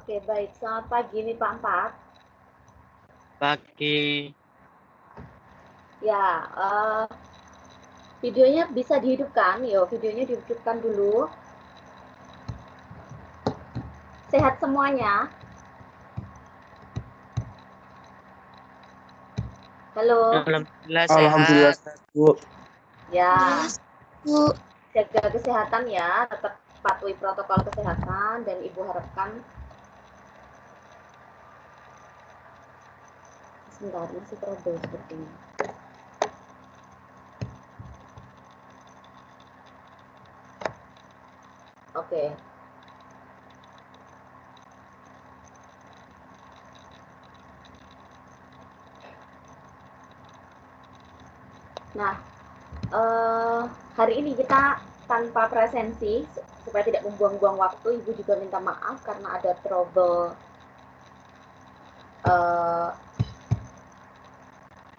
Oke, baik. Selamat pagi nih Pak Empat. Pagi. Ya, videonya bisa dihidupkan. Yo, videonya dihidupkan dulu. Sehat semuanya? Halo? Alhamdulillah Alhamdulillah sehat. sehat, Bu. Ya, jaga kesehatan ya. Tetap patuhi protokol kesehatan dan Ibu harapkan. Sebentar, masih trouble sepertinya. Oke. Nah, hari ini kita tanpa presensi supaya tidak membuang-buang waktu. Ibu juga minta maaf karena ada trouble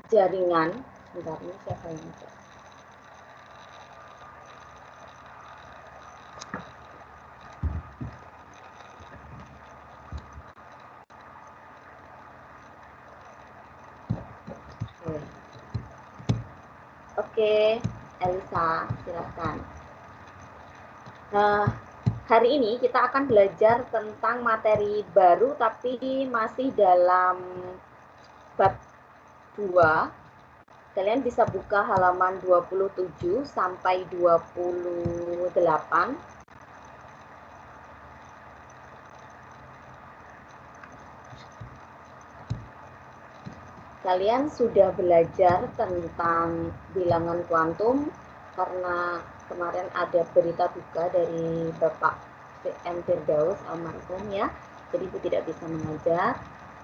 jaringan. Sebentar, ini siapa yang masuk? Oke, Elisa, silakan. Nah, hari ini kita akan belajar tentang materi baru tapi masih dalam bab 2. Kalian bisa buka halaman 27 sampai 28. Kalian sudah belajar tentang bilangan kuantum karena kemarin ada berita duka dari Bapak V.M. Firdaus almarhum ya. Jadi Ibu tidak bisa mengajar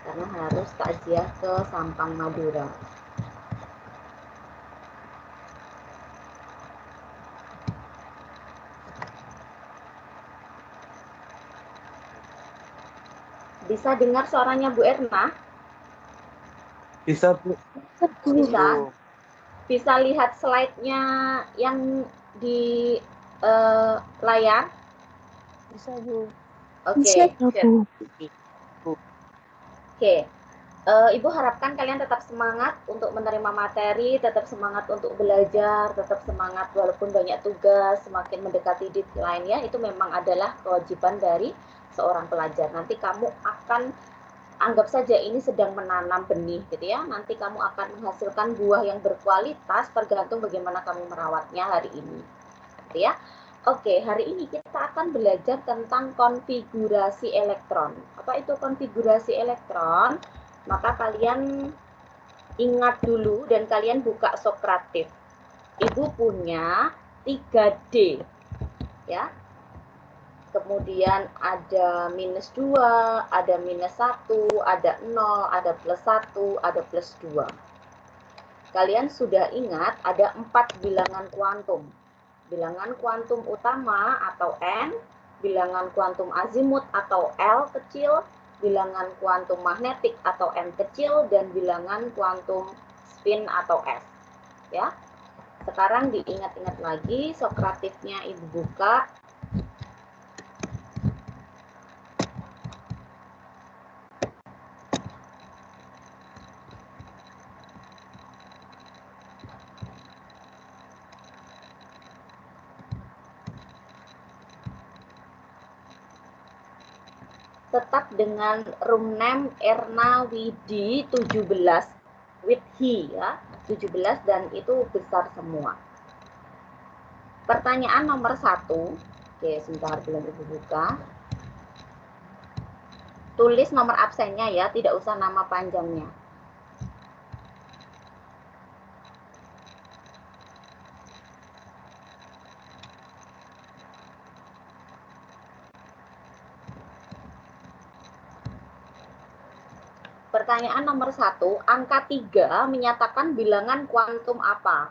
karena harus takziah ke Sampang, Madura. Bisa dengar suaranya Bu Erna? Bisa, Bu. Bisa. Bisa lihat slide-nya yang di layar? Bisa, Bu. Oke. Bisa, Bu. Oke. Ibu harapkan kalian tetap semangat untuk menerima materi, tetap semangat untuk belajar, tetap semangat walaupun banyak tugas, semakin mendekati deadline ya, itu memang adalah kewajiban dari seorang pelajar. Nanti kamu akan anggap saja ini sedang menanam benih gitu ya. Nanti kamu akan menghasilkan buah yang berkualitas tergantung bagaimana kamu merawatnya hari ini. Gitu ya. Oke, hari ini kita akan belajar tentang konfigurasi elektron. Apa itu konfigurasi elektron? Maka kalian ingat dulu dan kalian buka Sokratif. Ibu punya 3D ya. Kemudian ada minus 2, ada minus 1, ada 0, ada plus 1, ada plus 2. Kalian sudah ingat ada 4 bilangan kuantum. Bilangan kuantum utama atau N, bilangan kuantum azimut atau L kecil, bilangan kuantum magnetik atau M kecil, dan bilangan kuantum spin atau S. Ya. Sekarang diingat-ingat lagi, Sokratifnya Ibu buka. Tetap dengan room name Erna Widi 17 with he ya, 17 dan itu besar semua. Pertanyaan nomor 1. Oke, sebentar belum Ibu buka. Tulis nomor absennya ya, tidak usah nama panjangnya. Pertanyaan nomor 1, angka 3 menyatakan bilangan kuantum apa?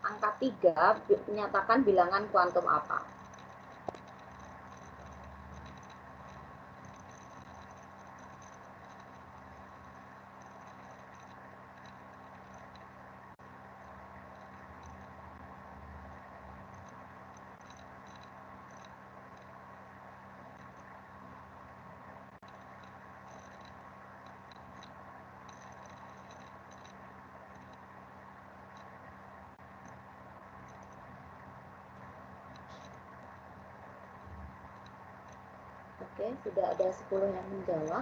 Angka 3 menyatakan bilangan kuantum apa? Oke, sudah ada 10 yang menjawab.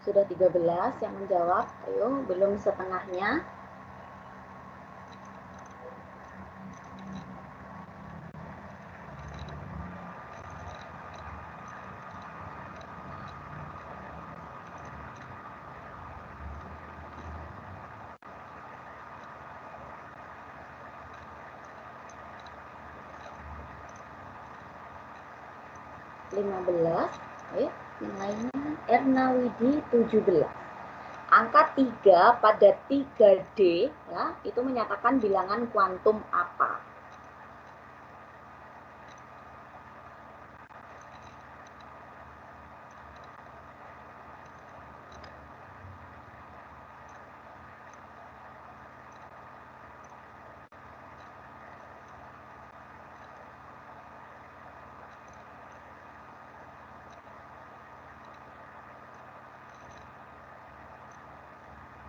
Sudah 13 yang menjawab. Ayo, belum setengahnya. Ayo, yang lainnya. Ernawidi 17. Angka 3 pada 3D ya, itu menyatakan bilangan kuantum apa?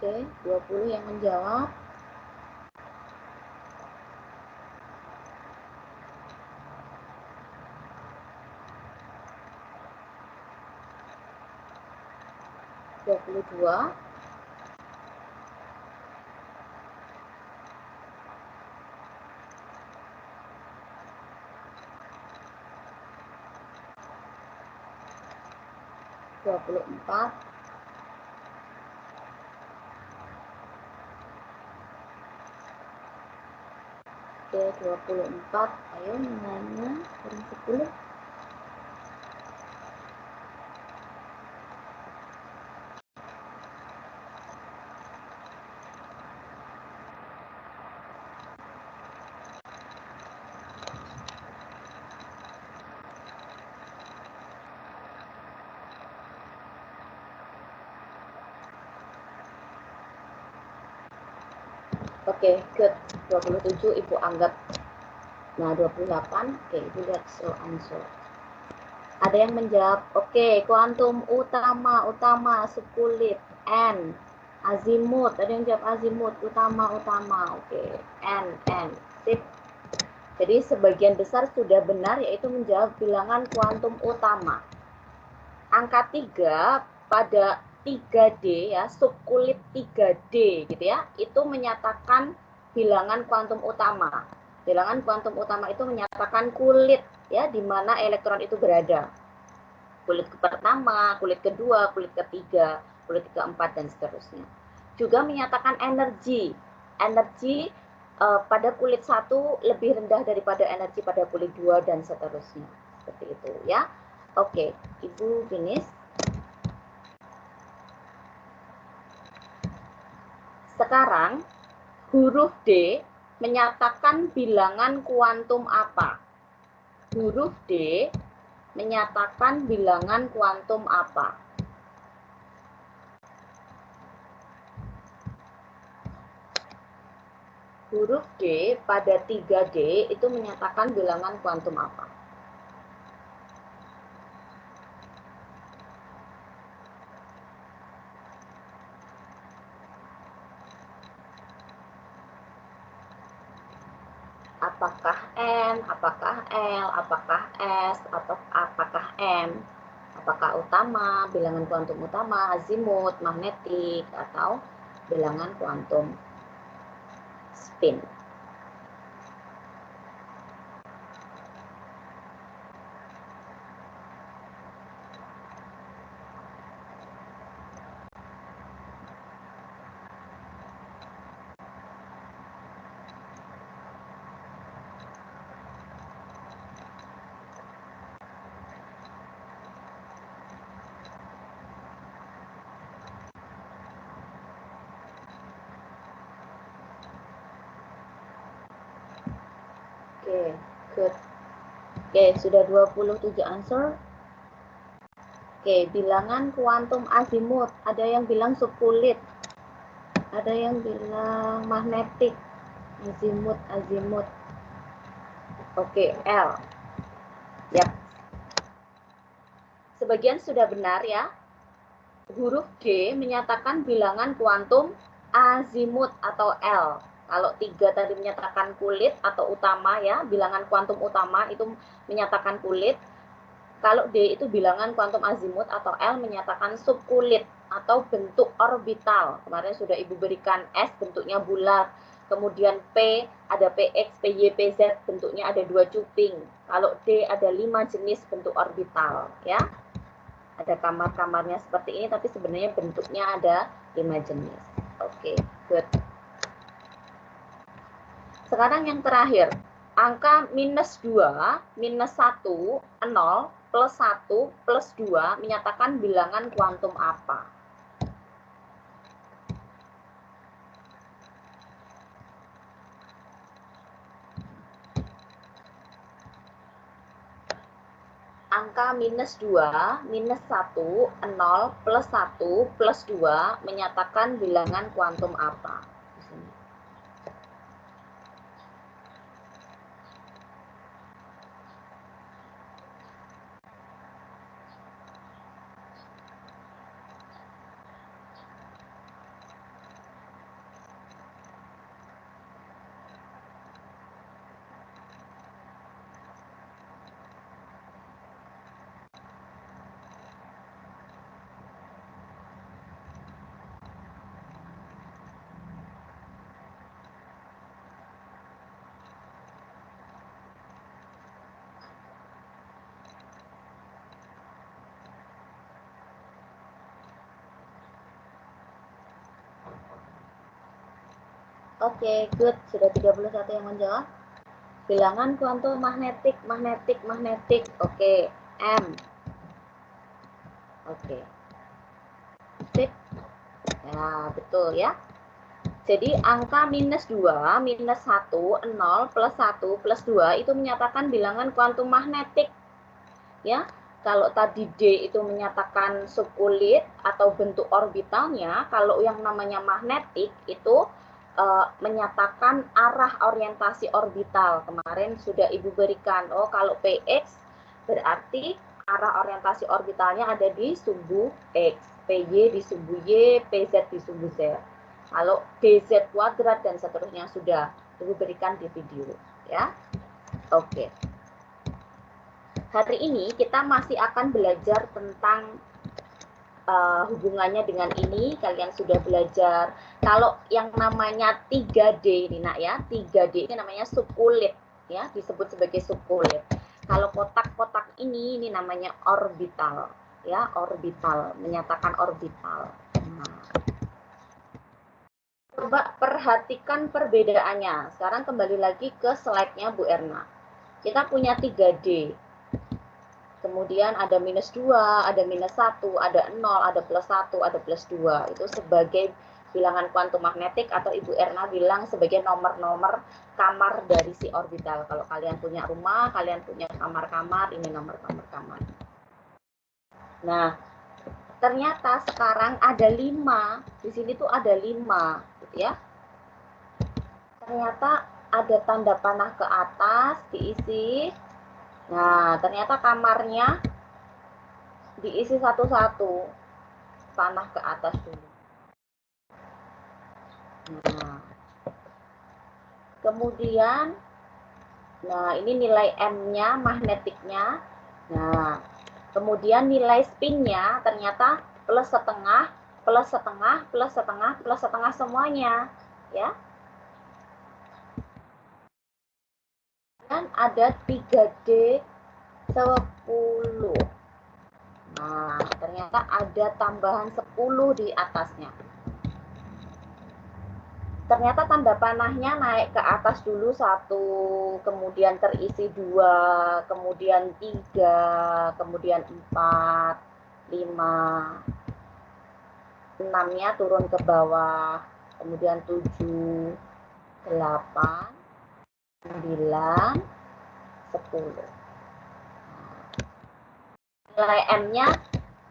Oke, 20 yang menjawab. Dua puluh dua. Dua puluh empat. Oke, 24. Ayo, yang lainnya. Kurang 10. Oke, good. 27 Ibu anggap. Nah, 28. Oke, Ibu lihat so answer. Ada yang menjawab, oke, kuantum utama, subkulit, N, azimut. Ada yang jawab azimut, utama. Oke, N, sip. Jadi sebagian besar sudah benar, yaitu menjawab bilangan kuantum utama. Angka 3 pada 3D ya, subkulit 3D gitu ya, itu menyatakan bilangan kuantum utama. Bilangan kuantum utama itu menyatakan kulit ya, di mana elektron itu berada. Kulit pertama, kulit kedua, kulit ketiga, kulit keempat, dan seterusnya. Juga menyatakan energi. Energi pada kulit 1 lebih rendah daripada energi pada kulit 2, dan seterusnya. Seperti itu ya. Oke, Ibu finish. Sekarang huruf D menyatakan bilangan kuantum apa? Huruf D menyatakan bilangan kuantum apa? Huruf D pada 3D itu menyatakan bilangan kuantum apa? Apakah N, apakah L, apakah S, atau apakah M? Apakah utama, bilangan kuantum utama, azimut, magnetik, atau bilangan kuantum spin? Oke, good. Oke, sudah 27 answer. Oke, bilangan kuantum azimut. Ada yang bilang subkulit. Ada yang bilang magnetik, azimut. Oke, L. Yap. Sebagian sudah benar ya. Huruf D menyatakan bilangan kuantum azimut atau L. Kalau 3 tadi menyatakan kulit atau utama ya, bilangan kuantum utama itu menyatakan kulit. Kalau D itu bilangan kuantum azimut atau L menyatakan subkulit atau bentuk orbital. Kemarin sudah Ibu berikan S bentuknya bulat. Kemudian P ada PX, PY, PZ bentuknya ada 2 cuping. Kalau D ada 5 jenis bentuk orbital ya. Ada kamar-kamarnya seperti ini tapi sebenarnya bentuknya ada 5 jenis. Oke, good. Sekarang yang terakhir, angka minus 2, minus 1, 0, plus 1, plus 2 menyatakan bilangan kuantum apa? Angka minus 2, minus 1, 0, plus 1, plus 2 menyatakan bilangan kuantum apa? Di sini. Oke, good. Sudah 31 yang menjawab. Bilangan kuantum magnetik. Oke, M. Oke. Sip. Ya, betul ya. Jadi angka minus 2, minus 1, 0, plus 1, plus 2 itu menyatakan bilangan kuantum magnetik. Ya, kalau tadi D itu menyatakan subkulit atau bentuk orbitalnya, kalau yang namanya magnetik itu menyatakan arah orientasi orbital. Kemarin sudah Ibu berikan, oh kalau PX berarti arah orientasi orbitalnya ada di sumbu X, PY di sumbu Y, PZ di sumbu Z. Kalau DZ kuadrat dan seterusnya sudah Ibu berikan di video ya. Oke. Hari ini kita masih akan belajar tentang hubungannya dengan ini. Kalian sudah belajar kalau yang namanya 3D ini nak ya, 3D ini namanya subkulit ya, disebut sebagai subkulit. Kalau kotak-kotak ini namanya orbital ya, orbital, menyatakan orbital. Nah, coba perhatikan perbedaannya. Sekarang kembali lagi ke slide-nya Bu Erna. Kita punya 3D. Kemudian ada minus 2, ada minus 1, ada 0, ada plus 1, ada plus 2. Itu sebagai bilangan kuantum magnetik atau Ibu Erna bilang sebagai nomor-nomor kamar dari si orbital. Kalau kalian punya rumah, kalian punya kamar-kamar, ini nomor-nomor kamar. Nah, ternyata sekarang ada 5. Di sini tuh ada 5, gitu ya. Ternyata ada tanda panah ke atas, diisi. Nah, ternyata kamarnya diisi satu-satu, panah ke atas dulu. Nah, kemudian, nah ini nilai M-nya, magnetiknya. Nah, kemudian nilai spin-nya ternyata plus setengah, plus setengah, plus setengah, plus setengah semuanya, ya. Dan ada 3D 10. Nah, ternyata ada tambahan 10 di atasnya. Ternyata tanda panahnya naik ke atas dulu 1, kemudian terisi 2, kemudian 3, kemudian 4, 5, 6-nya turun ke bawah, kemudian 7, 8, 9, 10. Nilai M-nya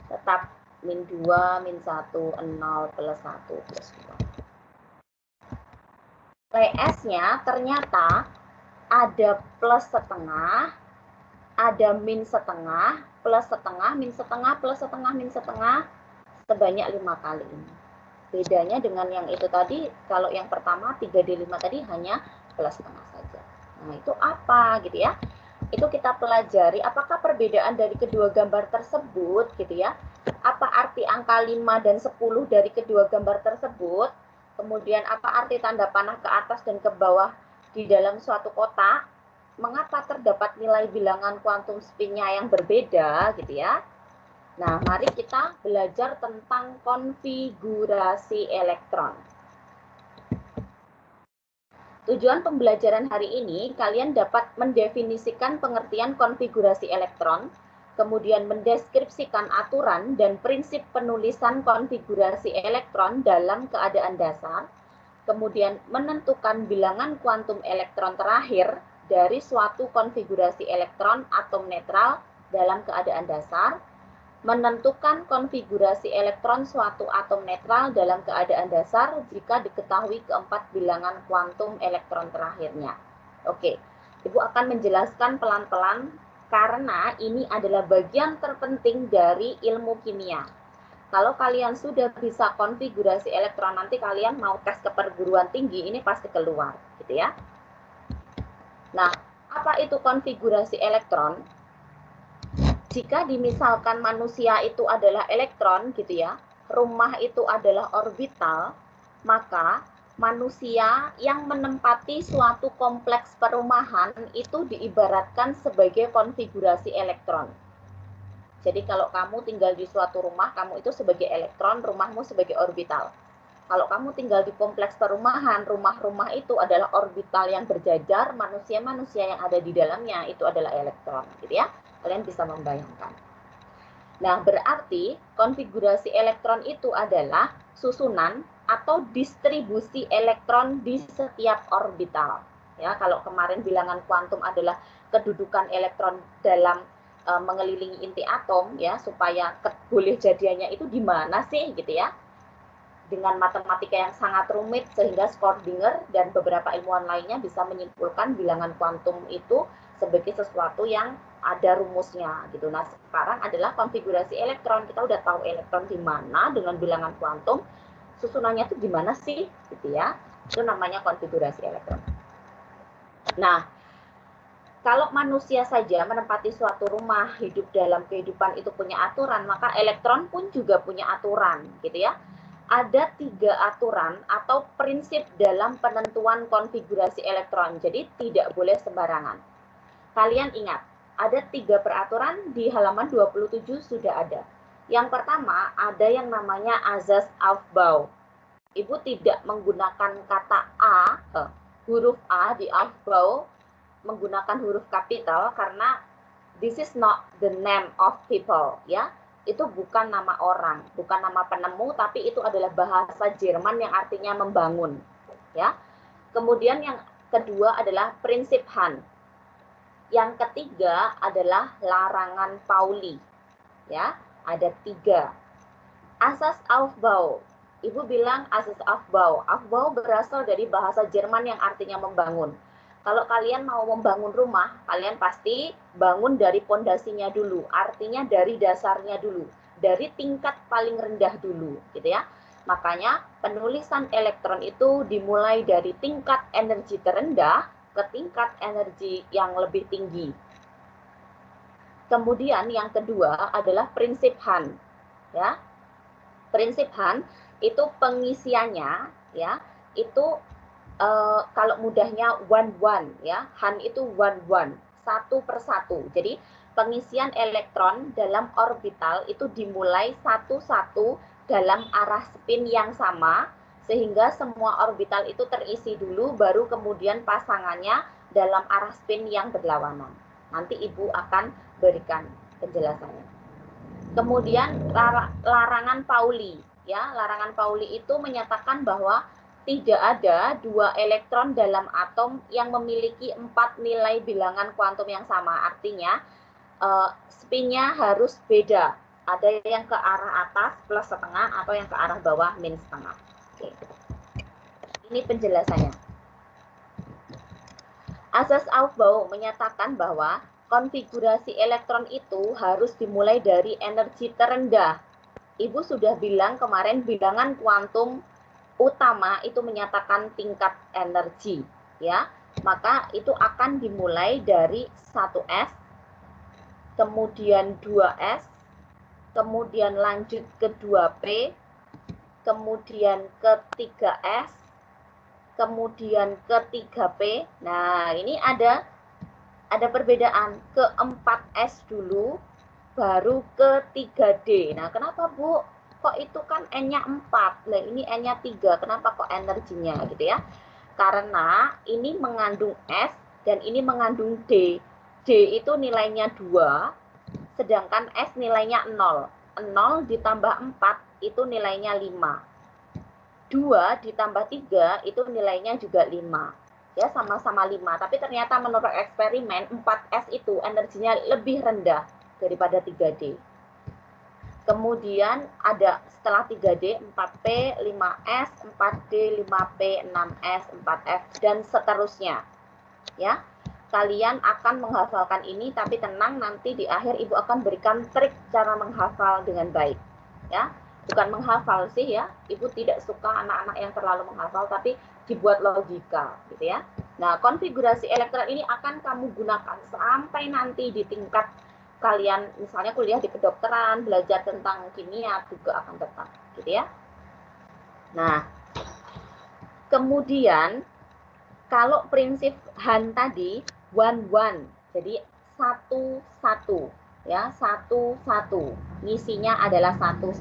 tetap min 2, min 1, 0, plus 1, plus 2. Nilai S-nya ternyata ada plus setengah, ada min setengah, plus setengah, min setengah, plus setengah, min setengah, sebanyak 5 kali ini. Bedanya dengan yang itu tadi, kalau yang pertama 3D5 tadi hanya plus setengah saja. Nah, itu apa gitu ya? Itu kita pelajari apakah perbedaan dari kedua gambar tersebut gitu ya. Apa arti angka 5 dan 10 dari kedua gambar tersebut? Kemudian apa arti tanda panah ke atas dan ke bawah di dalam suatu kotak? Mengapa terdapat nilai bilangan kuantum spin-nya yang berbeda gitu ya? Nah, mari kita belajar tentang konfigurasi elektron. Tujuan pembelajaran hari ini, kalian dapat mendefinisikan pengertian konfigurasi elektron, kemudian mendeskripsikan aturan dan prinsip penulisan konfigurasi elektron dalam keadaan dasar, kemudian menentukan bilangan kuantum elektron terakhir dari suatu konfigurasi elektron atom netral dalam keadaan dasar, menentukan konfigurasi elektron suatu atom netral dalam keadaan dasar jika diketahui keempat bilangan kuantum elektron terakhirnya. Oke, Ibu akan menjelaskan pelan-pelan karena ini adalah bagian terpenting dari ilmu kimia. Kalau kalian sudah bisa konfigurasi elektron, nanti kalian mau tes ke perguruan tinggi, ini pasti keluar, gitu ya. Nah, apa itu konfigurasi elektron? Jika dimisalkan manusia itu adalah elektron gitu ya, rumah itu adalah orbital, maka manusia yang menempati suatu kompleks perumahan itu diibaratkan sebagai konfigurasi elektron. Jadi kalau kamu tinggal di suatu rumah, kamu itu sebagai elektron, rumahmu sebagai orbital. Kalau kamu tinggal di kompleks perumahan, rumah-rumah itu adalah orbital yang berjajar, manusia-manusia yang ada di dalamnya itu adalah elektron, gitu ya. Kalian bisa membayangkan. Nah, berarti konfigurasi elektron itu adalah susunan atau distribusi elektron di setiap orbital. Ya, kalau kemarin bilangan kuantum adalah kedudukan elektron dalam mengelilingi inti atom, ya, supaya boleh jadiannya itu di mana sih, gitu ya. Dengan matematika yang sangat rumit sehingga Schrödinger dan beberapa ilmuwan lainnya bisa menyimpulkan bilangan kuantum itu sebagai sesuatu yang ada rumusnya gitu. Nah, sekarang adalah konfigurasi elektron. Kita udah tahu elektron di mana dengan bilangan kuantum, susunannya itu gimana sih gitu ya. Itu namanya konfigurasi elektron. Nah, kalau manusia saja menempati suatu rumah, hidup dalam kehidupan itu punya aturan, maka elektron pun juga punya aturan gitu ya. Ada 3 aturan atau prinsip dalam penentuan konfigurasi elektron. Jadi tidak boleh sembarangan. Kalian ingat, ada 3 peraturan di halaman 27 sudah ada. Yang pertama, ada yang namanya Azas Aufbau. Ibu tidak menggunakan kata A, huruf A di Aufbau, menggunakan huruf kapital karena this is not the name of people, ya. Itu bukan nama orang, bukan nama penemu, tapi itu adalah bahasa Jerman yang artinya membangun, ya. Kemudian yang kedua adalah prinsip Han. Yang ketiga adalah larangan Pauli, ya. Ada 3. Asas Aufbau. Ibu bilang asas Aufbau. Aufbau berasal dari bahasa Jerman yang artinya membangun. Kalau kalian mau membangun rumah, kalian pasti bangun dari pondasinya dulu, artinya dari dasarnya dulu, dari tingkat paling rendah dulu, gitu ya. Makanya penulisan elektron itu dimulai dari tingkat energi terendah ke tingkat energi yang lebih tinggi. Kemudian yang kedua adalah prinsip Han, ya. Prinsip Han itu pengisiannya, ya, itu kalau mudahnya one ya, Han itu one, satu per satu. Jadi pengisian elektron dalam orbital itu dimulai satu-satu dalam arah spin yang sama, sehingga semua orbital itu terisi dulu, baru kemudian pasangannya dalam arah spin yang berlawanan. Nanti Ibu akan berikan penjelasannya. Kemudian larangan Pauli, ya, larangan Pauli itu menyatakan bahwa tidak ada 2 elektron dalam atom yang memiliki 4 nilai bilangan kuantum yang sama. Artinya spinnya harus beda. Ada yang ke arah atas plus setengah atau yang ke arah bawah min setengah. Oke. Ini penjelasannya. Asas Aufbau menyatakan bahwa konfigurasi elektron itu harus dimulai dari energi terendah. Ibu sudah bilang kemarin bilangan kuantum utama itu menyatakan tingkat energi, ya. Maka itu akan dimulai dari 1S, kemudian 2S, kemudian lanjut ke 2P, kemudian ke 3S, kemudian ke 3P. Nah, ini ada perbedaan, ke 4S dulu baru ke 3D. Nah, kenapa Bu? Kok itu kan N-nya 4, nah ini N-nya 3, kenapa kok energinya gitu ya? Karena ini mengandung S dan ini mengandung D. D itu nilainya 2, sedangkan S nilainya 0. 0 ditambah 4 itu nilainya 5. 2 ditambah 3 itu nilainya juga 5. Ya, sama-sama 5. Tapi ternyata menurut eksperimen 4S itu energinya lebih rendah daripada 3D. Kemudian ada setelah 3D, 4P, 5S, 4D, 5P, 6S, 4F, dan seterusnya. Ya, kalian akan menghafalkan ini, tapi tenang, nanti di akhir Ibu akan berikan trik cara menghafal dengan baik. Ya, bukan menghafal sih ya, Ibu tidak suka anak-anak yang terlalu menghafal, tapi dibuat logika, gitu ya. Nah, konfigurasi elektron ini akan kamu gunakan sampai nanti di tingkat kalian misalnya kuliah di kedokteran, belajar tentang kimia juga akan tetap, gitu ya. Nah, kemudian kalau prinsip Han tadi one, jadi satu, ya, satu. Ngisinya adalah satu.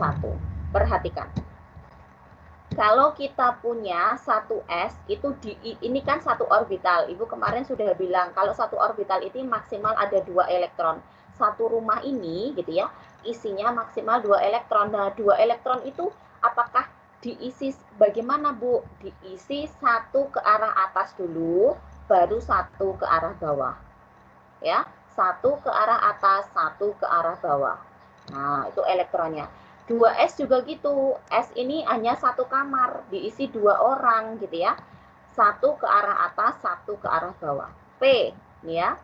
Perhatikan. Kalau kita punya 1S itu ini kan satu orbital. Ibu kemarin sudah bilang kalau satu orbital itu maksimal ada 2 elektron. Satu rumah ini gitu ya, isinya maksimal 2 elektron. Nah, 2 elektron itu apakah diisi bagaimana Bu? Diisi satu ke arah atas dulu, baru satu ke arah bawah. Ya, satu ke arah atas, satu ke arah bawah. Nah, itu elektronnya. 2S juga gitu. S ini hanya satu kamar, diisi 2 orang gitu ya. Satu ke arah atas, satu ke arah bawah. P, nih ya.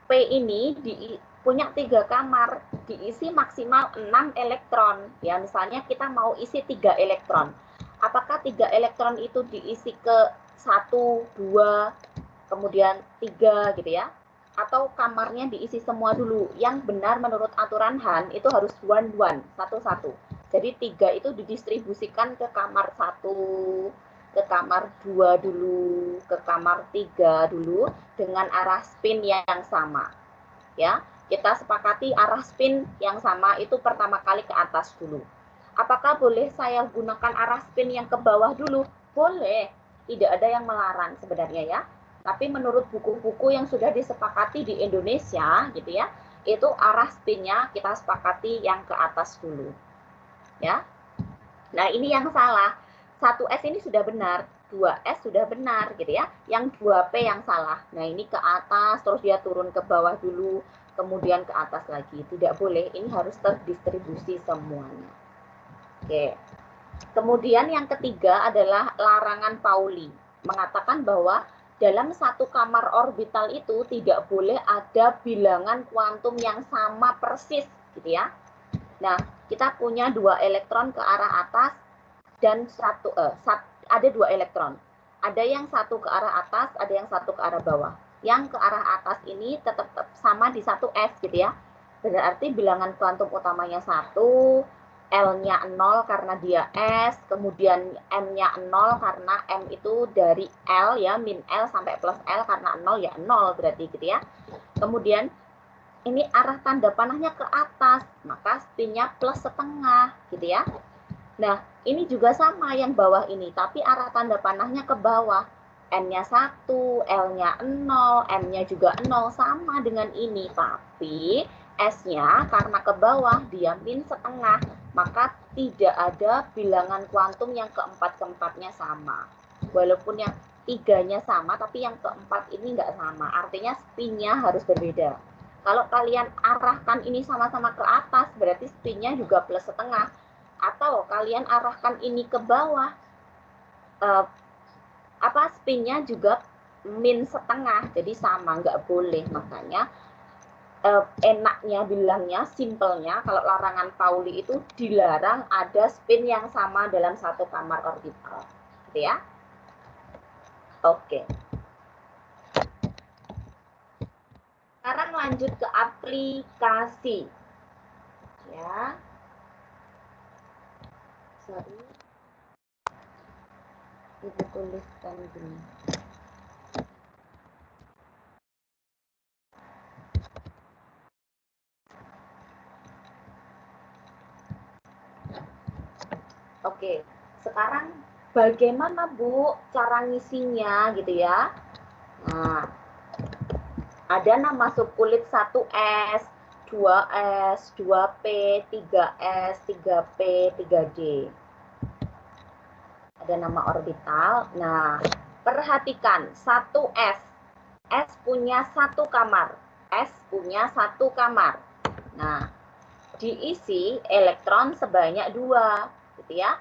P ini punya 3 kamar, diisi maksimal 6 elektron. Ya, misalnya kita mau isi 3 elektron. Apakah 3 elektron itu diisi ke 1, 2, kemudian 3 gitu ya? Atau kamarnya diisi semua dulu? Yang benar menurut aturan Han itu harus one, satu. Jadi 3 itu didistribusikan ke kamar 1, ke kamar 2 dulu, ke kamar 3 dulu dengan arah spin yang sama. Ya, kita sepakati arah spin yang sama itu pertama kali ke atas dulu. Apakah boleh saya gunakan arah spin yang ke bawah dulu? Boleh, tidak ada yang melarang sebenarnya ya. Tapi menurut buku-buku yang sudah disepakati di Indonesia gitu ya, itu arah spinnya kita sepakati yang ke atas dulu. Ya. Nah, ini yang salah. 1S ini sudah benar, 2S sudah benar gitu ya. Yang 2P yang salah. Nah, ini ke atas terus dia turun ke bawah dulu, kemudian ke atas lagi. Tidak boleh, ini harus terdistribusi semuanya. Oke. Kemudian yang ketiga adalah larangan Pauli. Mengatakan bahwa dalam satu kamar orbital itu tidak boleh ada bilangan kuantum yang sama persis gitu ya. Nah, kita punya 2 elektron ke arah atas dan ada 2 elektron. Ada yang satu ke arah atas, ada yang satu ke arah bawah. Yang ke arah atas ini tetap sama di 1S gitu ya. Berarti bilangan kuantum utamanya 1, L-nya 0 karena dia S, kemudian M-nya 0 karena M itu dari L ya, min L sampai plus L karena 0 ya 0 berarti gitu ya. Kemudian ini arah tanda panahnya ke atas, maka spinnya plus setengah gitu ya. Nah, ini juga sama yang bawah ini, tapi arah tanda panahnya ke bawah. N-nya 1, L-nya 0, M-nya juga 0, sama dengan ini. Tapi S-nya karena ke bawah, dia min setengah. Maka tidak ada bilangan kuantum yang keempat-keempatnya sama. Walaupun yang 3-nya sama, tapi yang keempat ini nggak sama. Artinya spinnya harus berbeda. Kalau kalian arahkan ini sama-sama ke atas, berarti spinnya juga plus setengah. Atau kalian arahkan ini ke bawah, spinnya juga min setengah, jadi sama, nggak boleh. Makanya enaknya bilangnya, simpelnya, kalau larangan Pauli itu dilarang ada spin yang sama dalam satu kamar orbital, gitu ya. Oke. Sekarang lanjut ke aplikasi. Ya. Sorry. Ibu tuliskan gini. Oke, sekarang bagaimana Bu cara ngisinya gitu ya? Nah, ada nama subkulit 1S, 2S, 2P, 3S, 3P, 3D. Ada nama orbital. Nah, perhatikan 1S. S punya satu kamar. S punya satu kamar. Nah, diisi elektron sebanyak 2, gitu ya.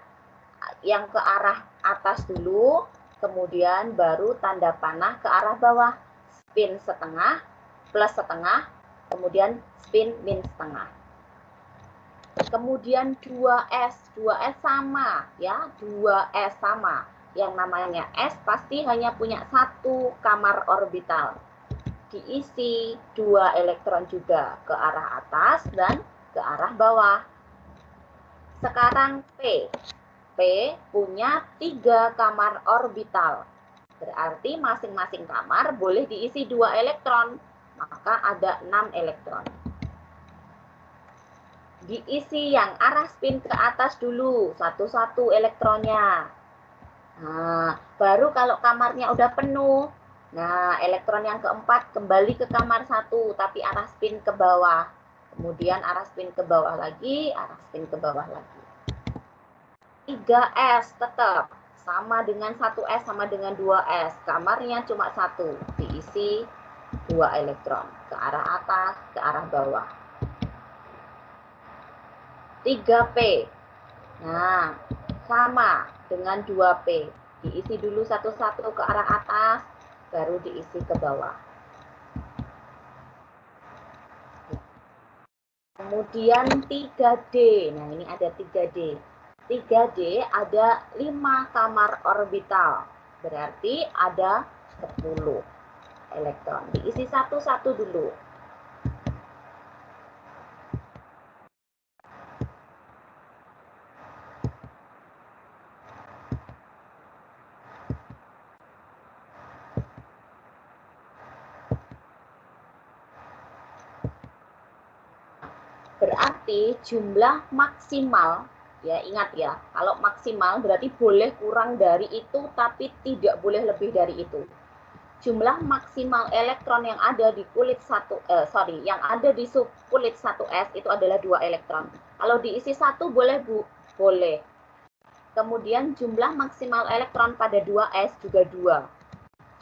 Yang ke arah atas dulu, kemudian baru tanda panah ke arah bawah. Spin setengah, plus setengah, kemudian spin min setengah. Kemudian 2S, 2S sama ya, 2S sama. Yang namanya S pasti hanya punya satu kamar orbital. Diisi 2 elektron juga ke arah atas dan ke arah bawah. Sekarang P. P punya 3 kamar orbital. Berarti masing-masing kamar boleh diisi 2 elektron. Maka ada 6 elektron. Diisi yang arah spin ke atas dulu, satu-satu elektronnya. Nah, baru kalau kamarnya udah penuh, nah elektron yang keempat kembali ke kamar 1, tapi arah spin ke bawah. Kemudian arah spin ke bawah lagi, arah spin ke bawah lagi. 3S tetap sama dengan 1S sama dengan 2S. Kamarnya cuma 1, diisi 2 elektron ke arah atas, ke arah bawah. 3P. Nah, sama dengan 2P. Diisi dulu satu-satu ke arah atas, baru diisi ke bawah. Kemudian 3D. Nah, ini ada 3D. 3D ada 5 kamar orbital. Berarti ada 10 elektron. Diisi satu-satu dulu. Berarti jumlah maksimal, ya ingat ya, kalau maksimal berarti boleh kurang dari itu tapi tidak boleh lebih dari itu. Jumlah maksimal elektron yang ada di kulit yang ada di subkulit 1S itu adalah 2 elektron. Kalau diisi 1 boleh Bu? Boleh. Kemudian jumlah maksimal elektron pada 2S juga 2.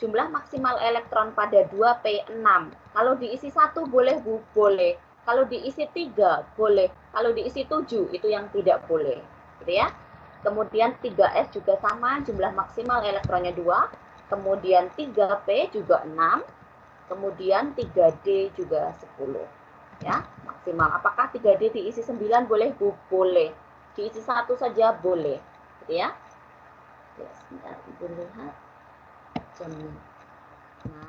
Jumlah maksimal elektron pada 2P 6. Kalau diisi 1 boleh Bu? Boleh. Kalau diisi 3 boleh. Kalau diisi 7 itu yang tidak boleh. Gitu ya. Kemudian 3S juga sama, jumlah maksimal elektronnya 2. Kemudian 3P juga 6. Kemudian 3D juga 10. Ya, maksimal. Apakah 3D diisi 9 boleh Bu? Boleh. Diisi 1 saja boleh. Gitu ya. Ya, sebentar Ibu lihat. Nah,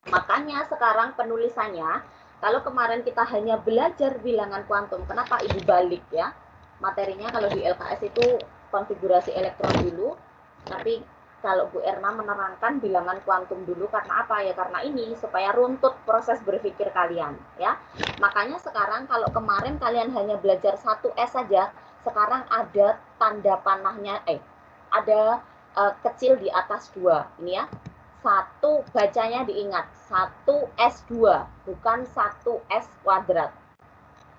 makanya sekarang penulisannya, kalau kemarin kita hanya belajar bilangan kuantum, kenapa Ibu balik ya? Materinya kalau di LKS itu konfigurasi elektron dulu, tapi kalau Bu Erna menerangkan bilangan kuantum dulu, karena apa ya? Karena ini supaya runtut proses berpikir kalian ya. Makanya sekarang kalau kemarin kalian hanya belajar 1S saja, sekarang ada tanda panahnya, ada kecil di atas 2 ini ya. 1 bacanya diingat 1S2 bukan 1S kuadrat.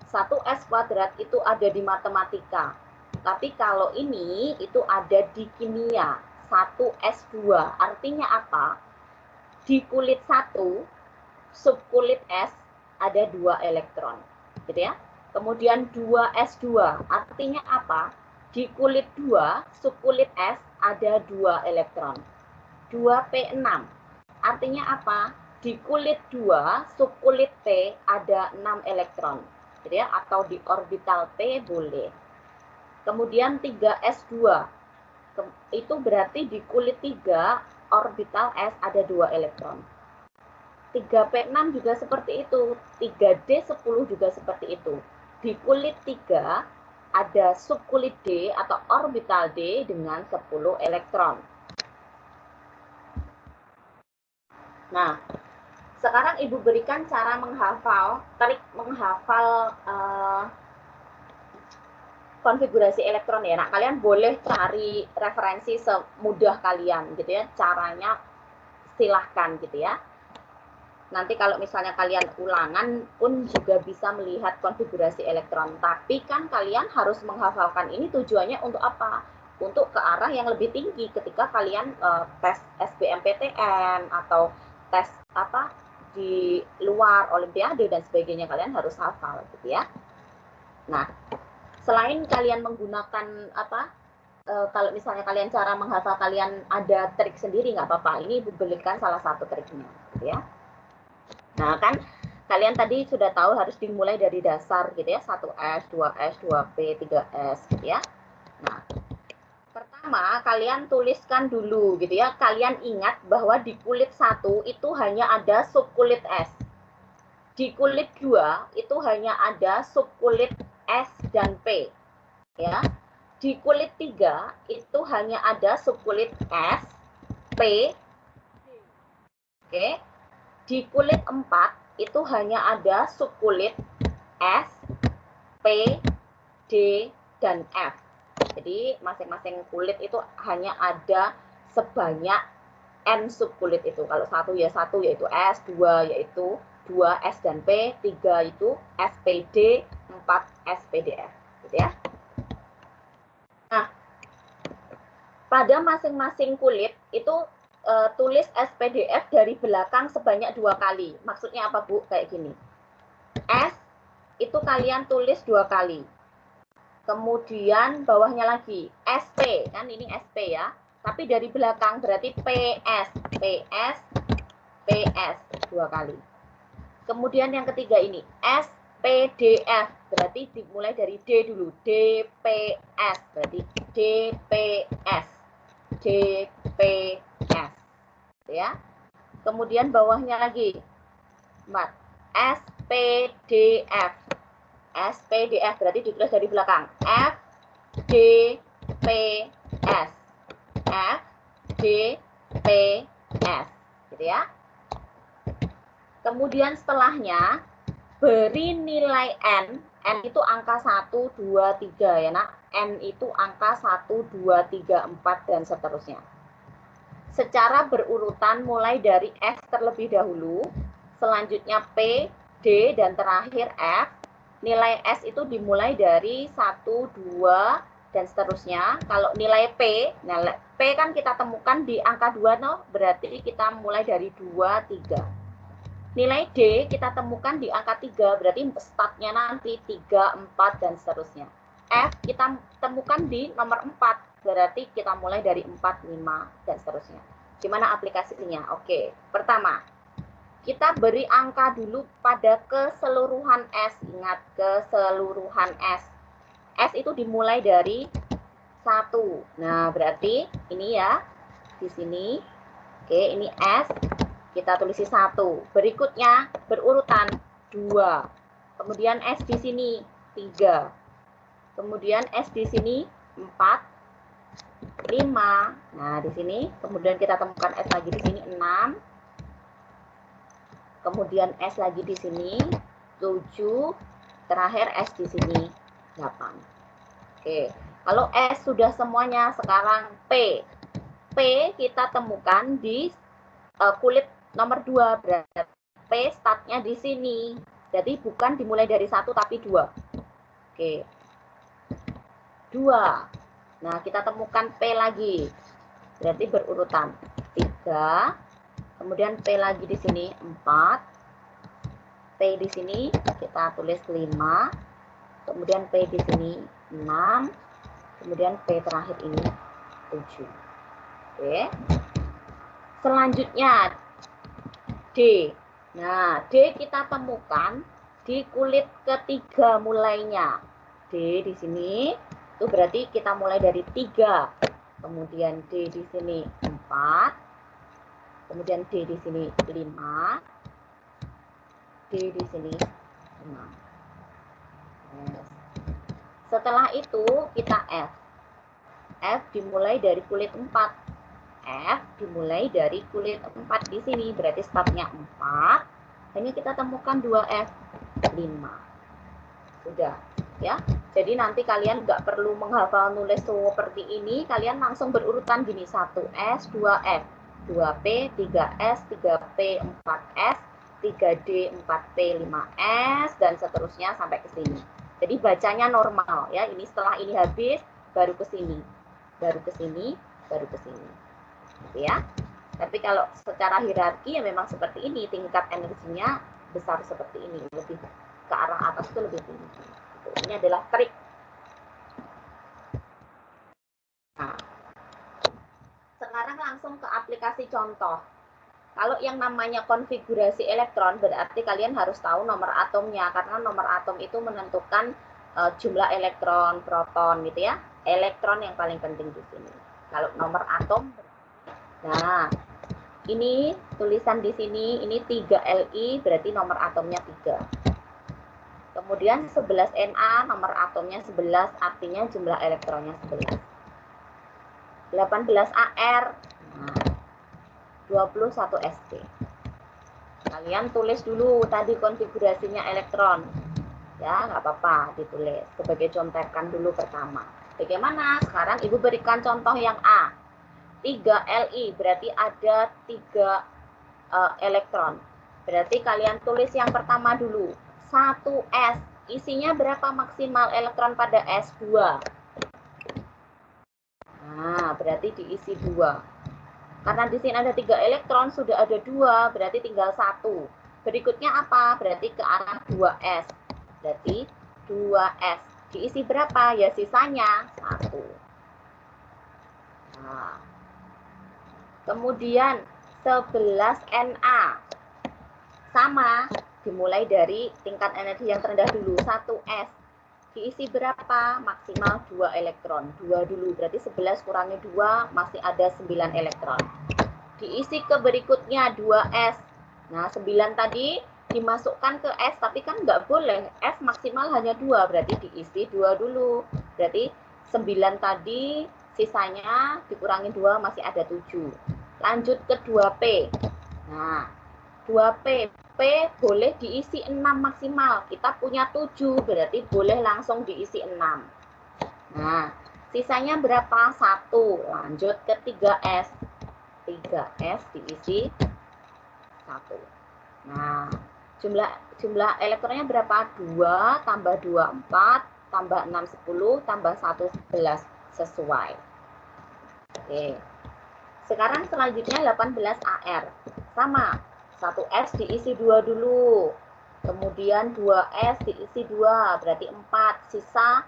1S kuadrat itu ada di matematika. Tapi kalau ini itu ada di kimia. 1S2 artinya apa? Di kulit 1 subkulit S ada 2 elektron. Gitu ya. Kemudian 2S2 artinya apa? Di kulit 2 subkulit S ada 2 elektron. 2P6 Artinya apa? Di kulit 2, subkulit P ada 6 elektron. Gitu ya, atau di orbital P boleh. Kemudian 3s2. Itu berarti di kulit 3, orbital S ada 2 elektron. 3p6 juga seperti itu. 3d10 juga seperti itu. Di kulit 3 ada subkulit D atau orbital D dengan 10 elektron. Nah, sekarang Ibu berikan cara menghafal, trik menghafal konfigurasi elektron ya. Nah, kalian boleh cari referensi semudah kalian gitu ya. Caranya silahkan gitu ya. Nanti kalau misalnya kalian ulangan pun juga bisa melihat konfigurasi elektron. Tapi kan kalian harus menghafalkan ini tujuannya untuk apa? Untuk ke arah yang lebih tinggi ketika kalian tes SBMPTN atau tes apa di luar olimpiade dan sebagainya, kalian harus hafal gitu ya. Nah, selain kalian menggunakan apa, kalau misalnya kalian cara menghafal kalian ada trik sendiri nggak apa-apa. Ini berikan salah satu triknya gitu ya. Nah, kan kalian tadi sudah tahu harus dimulai dari dasar gitu ya, 1S, 2S, 2P, 3S gitu ya. Nah, pertama kalian tuliskan dulu gitu ya. Kalian ingat bahwa di kulit 1 itu hanya ada subkulit S. Di kulit 2 itu hanya ada subkulit S dan P. Ya. Di kulit 3 itu hanya ada subkulit S, P, oke. Di kulit 4 itu hanya ada subkulit S, P, D, dan F. Jadi masing-masing kulit itu hanya ada sebanyak N subkulit itu. Kalau 1 ya 1 yaitu S, 2 yaitu 2 S dan P, 3 itu SPD, 4 SPDF. Gitu ya. Nah, pada masing-masing kulit itu tulis SPDF dari belakang sebanyak 2 kali. Maksudnya apa, Bu? Kayak gini. S itu kalian tulis 2 kali. Kemudian bawahnya lagi SP, kan ini SP ya. Tapi dari belakang berarti PS, PS, PS 2 kali. Kemudian yang ketiga ini SPDF, berarti dimulai dari D dulu. DPS, berarti DPS, DPS. Ya. Kemudian bawahnya lagi SPDF. SPDF berarti ditulis dari belakang. FDPS. FDPS. Gitu ya. Kemudian setelahnya beri nilai N. N itu angka 1, 2, 3 ya nak. N itu angka 1, 2, 3, 4 dan seterusnya. Secara berurutan mulai dari S terlebih dahulu, selanjutnya P, D, dan terakhir F. Nilai S itu dimulai dari 1, 2, dan seterusnya. Kalau nilai P kan kita temukan di angka 2, no? Berarti kita mulai dari 2, 3. Nilai D kita temukan di angka 3, berarti startnya nanti 3, 4, dan seterusnya. F kita temukan di nomor 4, berarti kita mulai dari 4, 5, dan seterusnya. Gimana aplikasinya? Oke, pertama, kita beri angka dulu pada keseluruhan S. Ingat, keseluruhan S. S itu dimulai dari 1. Nah, berarti ini ya, di sini. Oke, ini S. Kita tulis 1. Berikutnya, berurutan 2. Kemudian S di sini 3. Kemudian S di sini 4, 5. Nah, di sini kemudian kita temukan S lagi di sini 6. Kemudian S lagi di sini 7. Terakhir S di sini 8. Oke. Kalau S sudah semuanya, sekarang P. P kita temukan di kulit nomor 2. Berarti P startnya di sini. Jadi bukan dimulai dari 1 tapi 2. Oke. 2. Nah, kita temukan P lagi. Berarti berurutan 3. Kemudian P lagi di sini 4. P di sini kita tulis 5. Kemudian P di sini 6. Kemudian P terakhir ini 7. Oke. Selanjutnya D. Nah, D kita temukan di kulit ketiga mulainya. D di sini, itu berarti kita mulai dari 3. Kemudian D di sini 4. Kemudian D di sini 5. D di sini 6. Yes. Setelah itu kita F. F dimulai dari kulit 4. F dimulai dari kulit 4 di sini, berarti startnya 4. Hanya kita temukan 2F, 5. Sudah, ya. Jadi nanti kalian nggak perlu menghafal nulis seperti ini, kalian langsung berurutan gini, 1S, 2F, 2P, 3S, 3P, 4S, 3D, 4P, 5S, dan seterusnya sampai ke sini. Jadi bacanya normal, ya. Ini setelah ini habis, baru ke sini, baru ke sini, baru ke sini. Gitu ya. Tapi kalau secara hierarki ya memang seperti ini, tingkat energinya besar seperti ini, lebih ke arah atas itu lebih tinggi. Gitu. Ini adalah trik. Nah, sekarang langsung ke aplikasi contoh. Kalau yang namanya konfigurasi elektron berarti kalian harus tahu nomor atomnya, karena nomor atom itu menentukan jumlah elektron, proton gitu ya. Elektron yang paling penting di sini. Kalau nomor atom, nah ini tulisan di sini, ini 3Li berarti nomor atomnya 3. Kemudian 11Na nomor atomnya 11, artinya jumlah elektronnya 11. 18Ar, nah, 21Sp. Kalian tulis dulu tadi konfigurasinya elektron. Ya, nggak apa-apa ditulis. Sebagai contekan dulu pertama. Bagaimana? Sekarang Ibu berikan contoh yang A. 3Li berarti ada 3 elektron. Berarti kalian tulis yang pertama dulu. 1S. Isinya berapa maksimal elektron pada S? 2. Nah, berarti diisi 2. Karena di sini ada 3 elektron, sudah ada 2, berarti tinggal 1. Berikutnya apa? Berarti ke arah 2S. Berarti 2S. Diisi berapa? Ya sisanya 1. Nah. Kemudian 11Na. Sama, dimulai dari tingkat energi yang terendah dulu, 1S. Diisi berapa? Maksimal 2 elektron. 2 dulu, berarti 11 kurangi 2, masih ada 9 elektron. Diisi ke berikutnya, 2S. Nah, 9 tadi dimasukkan ke S, tapi kan nggak boleh. S maksimal hanya 2, berarti diisi 2 dulu. Berarti 9 tadi, sisanya dikurangi 2, masih ada 7. Lanjut ke 2P. Nah, 2P. P boleh diisi 6 maksimal. Kita punya 7, berarti boleh langsung diisi 6. Nah, sisanya berapa? 1. Lanjut ke 3S. 3S diisi 1. Nah, jumlah elektronnya berapa? 2 tambah 2, 4, tambah 6, 10, tambah 1, 11. Sesuai. Oke. Sekarang selanjutnya 18Ar. Sama. 1S diisi 2 dulu. Kemudian 2S diisi 2, berarti 4. Sisa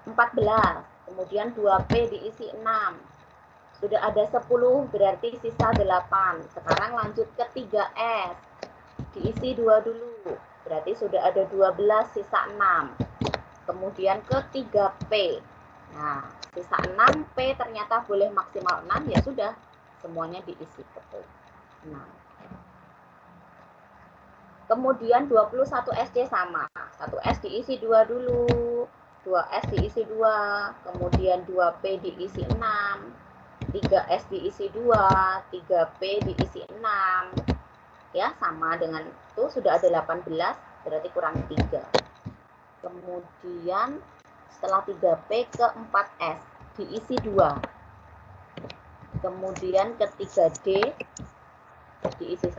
14. Kemudian 2P diisi 6. Sudah ada 10, berarti sisa 8. Sekarang lanjut ke 3S. Diisi 2 dulu. Berarti sudah ada 12, sisa 6. Kemudian ke 3P. Nah, sisa 6P ternyata boleh maksimal 6, ya sudah. Semuanya diisi betul. 6. Kemudian 21SC sama. 1S diisi 2 dulu. 2S diisi 2. Kemudian 2P diisi 6. 3S diisi 2, 3P diisi 6. Ya, sama dengan itu sudah ada 18, berarti kurang 3. Kemudian setelah 3P ke 4S diisi 2. Kemudian ke 3D diisi 1.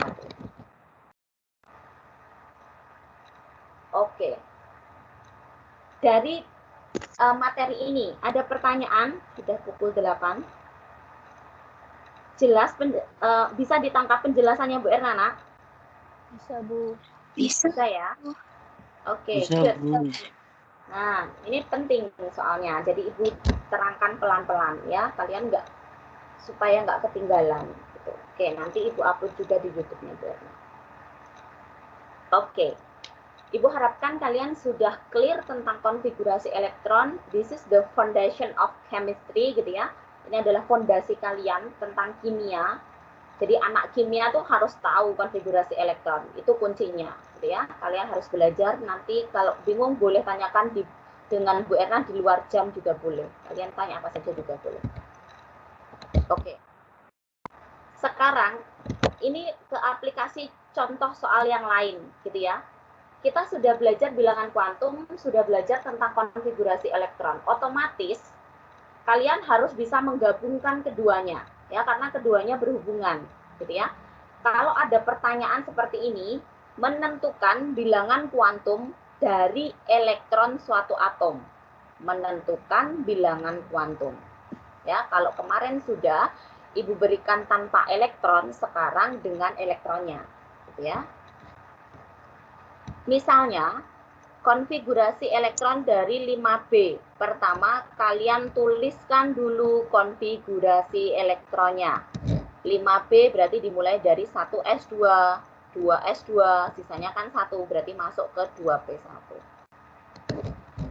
Oke. Dari materi ini ada pertanyaan, sudah pukul 8. Jelas bisa ditangkap penjelasannya Bu Ernana? Bisa, Bu. Bisa ya? Oke, Bisa, good. Bu. Nah, ini penting soalnya. Jadi Ibu terangkan pelan-pelan ya, kalian supaya nggak ketinggalan. Gitu. Oke, nanti Ibu upload juga di YouTube-nya Bu Ernana. Oke. Ibu harapkan kalian sudah clear tentang konfigurasi elektron. This is the foundation of chemistry gitu ya. Ini adalah fondasi kalian tentang kimia. Jadi anak kimia tuh harus tahu konfigurasi elektron. Itu kuncinya gitu ya. Kalian harus belajar, nanti kalau bingung boleh tanyakan dengan Bu Erna di luar jam juga boleh. Kalian tanya apa saja juga boleh. Oke. Sekarang ini ke aplikasi contoh soal yang lain gitu ya. Kita sudah belajar bilangan kuantum, sudah belajar tentang konfigurasi elektron. Otomatis kalian harus bisa menggabungkan keduanya, ya, karena keduanya berhubungan, gitu ya. Kalau ada pertanyaan seperti ini, menentukan bilangan kuantum dari elektron suatu atom, menentukan bilangan kuantum. Ya, kalau kemarin sudah Ibu berikan tanpa elektron, sekarang dengan elektronnya, gitu ya. Misalnya, konfigurasi elektron dari 5B. Pertama, kalian tuliskan dulu konfigurasi elektronnya. 5B berarti dimulai dari 1s2, 2s2, sisanya kan 1, berarti masuk ke 2p1.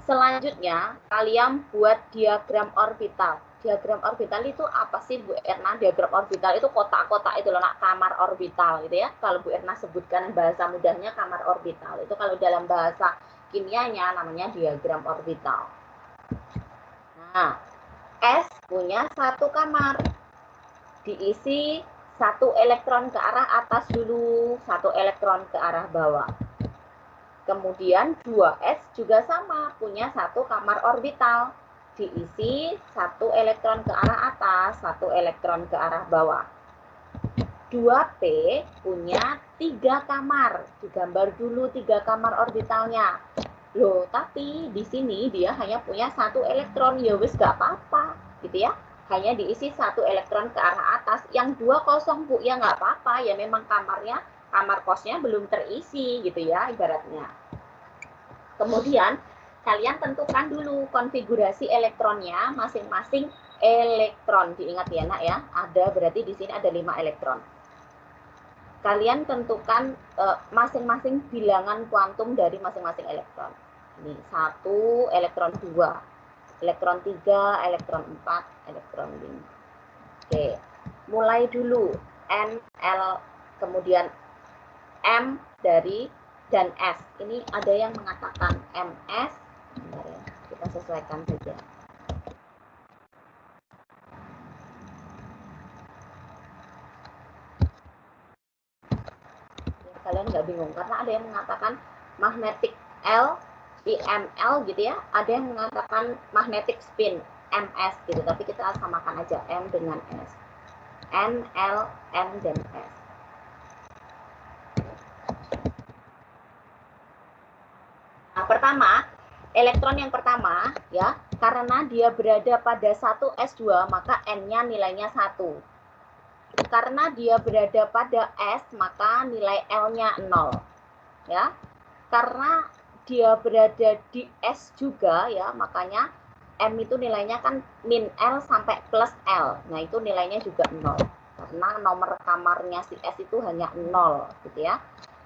Selanjutnya, kalian buat diagram orbital. Diagram orbital itu apa sih Bu Erna? Diagram orbital itu kotak-kotak itu loh, kamar orbital gitu ya. Kalau Bu Erna sebutkan bahasa mudahnya kamar orbital. Itu kalau dalam bahasa kimianya namanya diagram orbital. Nah, S punya satu kamar. Diisi satu elektron ke arah atas dulu, satu elektron ke arah bawah. Kemudian 2s juga sama, punya satu kamar orbital. Diisi satu elektron ke arah atas, satu elektron ke arah bawah. 2p punya 3 kamar. Digambar dulu 3 kamar orbitalnya. Loh, tapi di sini dia hanya punya satu elektron. Ya wis gak apa-apa, gitu ya. Hanya diisi satu elektron ke arah atas. Yang 2 kosong, Bu. Ya nggak apa-apa, ya memang kamar kosnya belum terisi, gitu ya, ibaratnya. Kemudian kalian tentukan dulu konfigurasi elektronnya masing-masing elektron. Diingat ya nak ya, ada berarti di sini ada 5 elektron. Kalian tentukan masing-masing bilangan kuantum dari masing-masing elektron. Ini 1, elektron 2, elektron 3, elektron 4, elektron 5. Oke, mulai dulu N, L, kemudian M dari dan S. Ini ada yang mengatakan MS. Bentar ya, kita sesuaikan saja. Ya, kalian nggak bingung karena ada yang mengatakan magnetic L, IML gitu ya. Ada yang mengatakan magnetic spin MS gitu. Tapi kita samakan aja M dengan S. N, L, M dan S. Nah, pertama, elektron yang pertama ya, karena dia berada pada 1s2 maka N-nya nilainya 1. Karena dia berada pada S maka nilai L-nya 0. Ya. Karena dia berada di S juga ya, makanya M itu nilainya kan min L sampai plus L. Nah, itu nilainya juga 0. Karena nomor kamarnya si S itu hanya 0 gitu ya.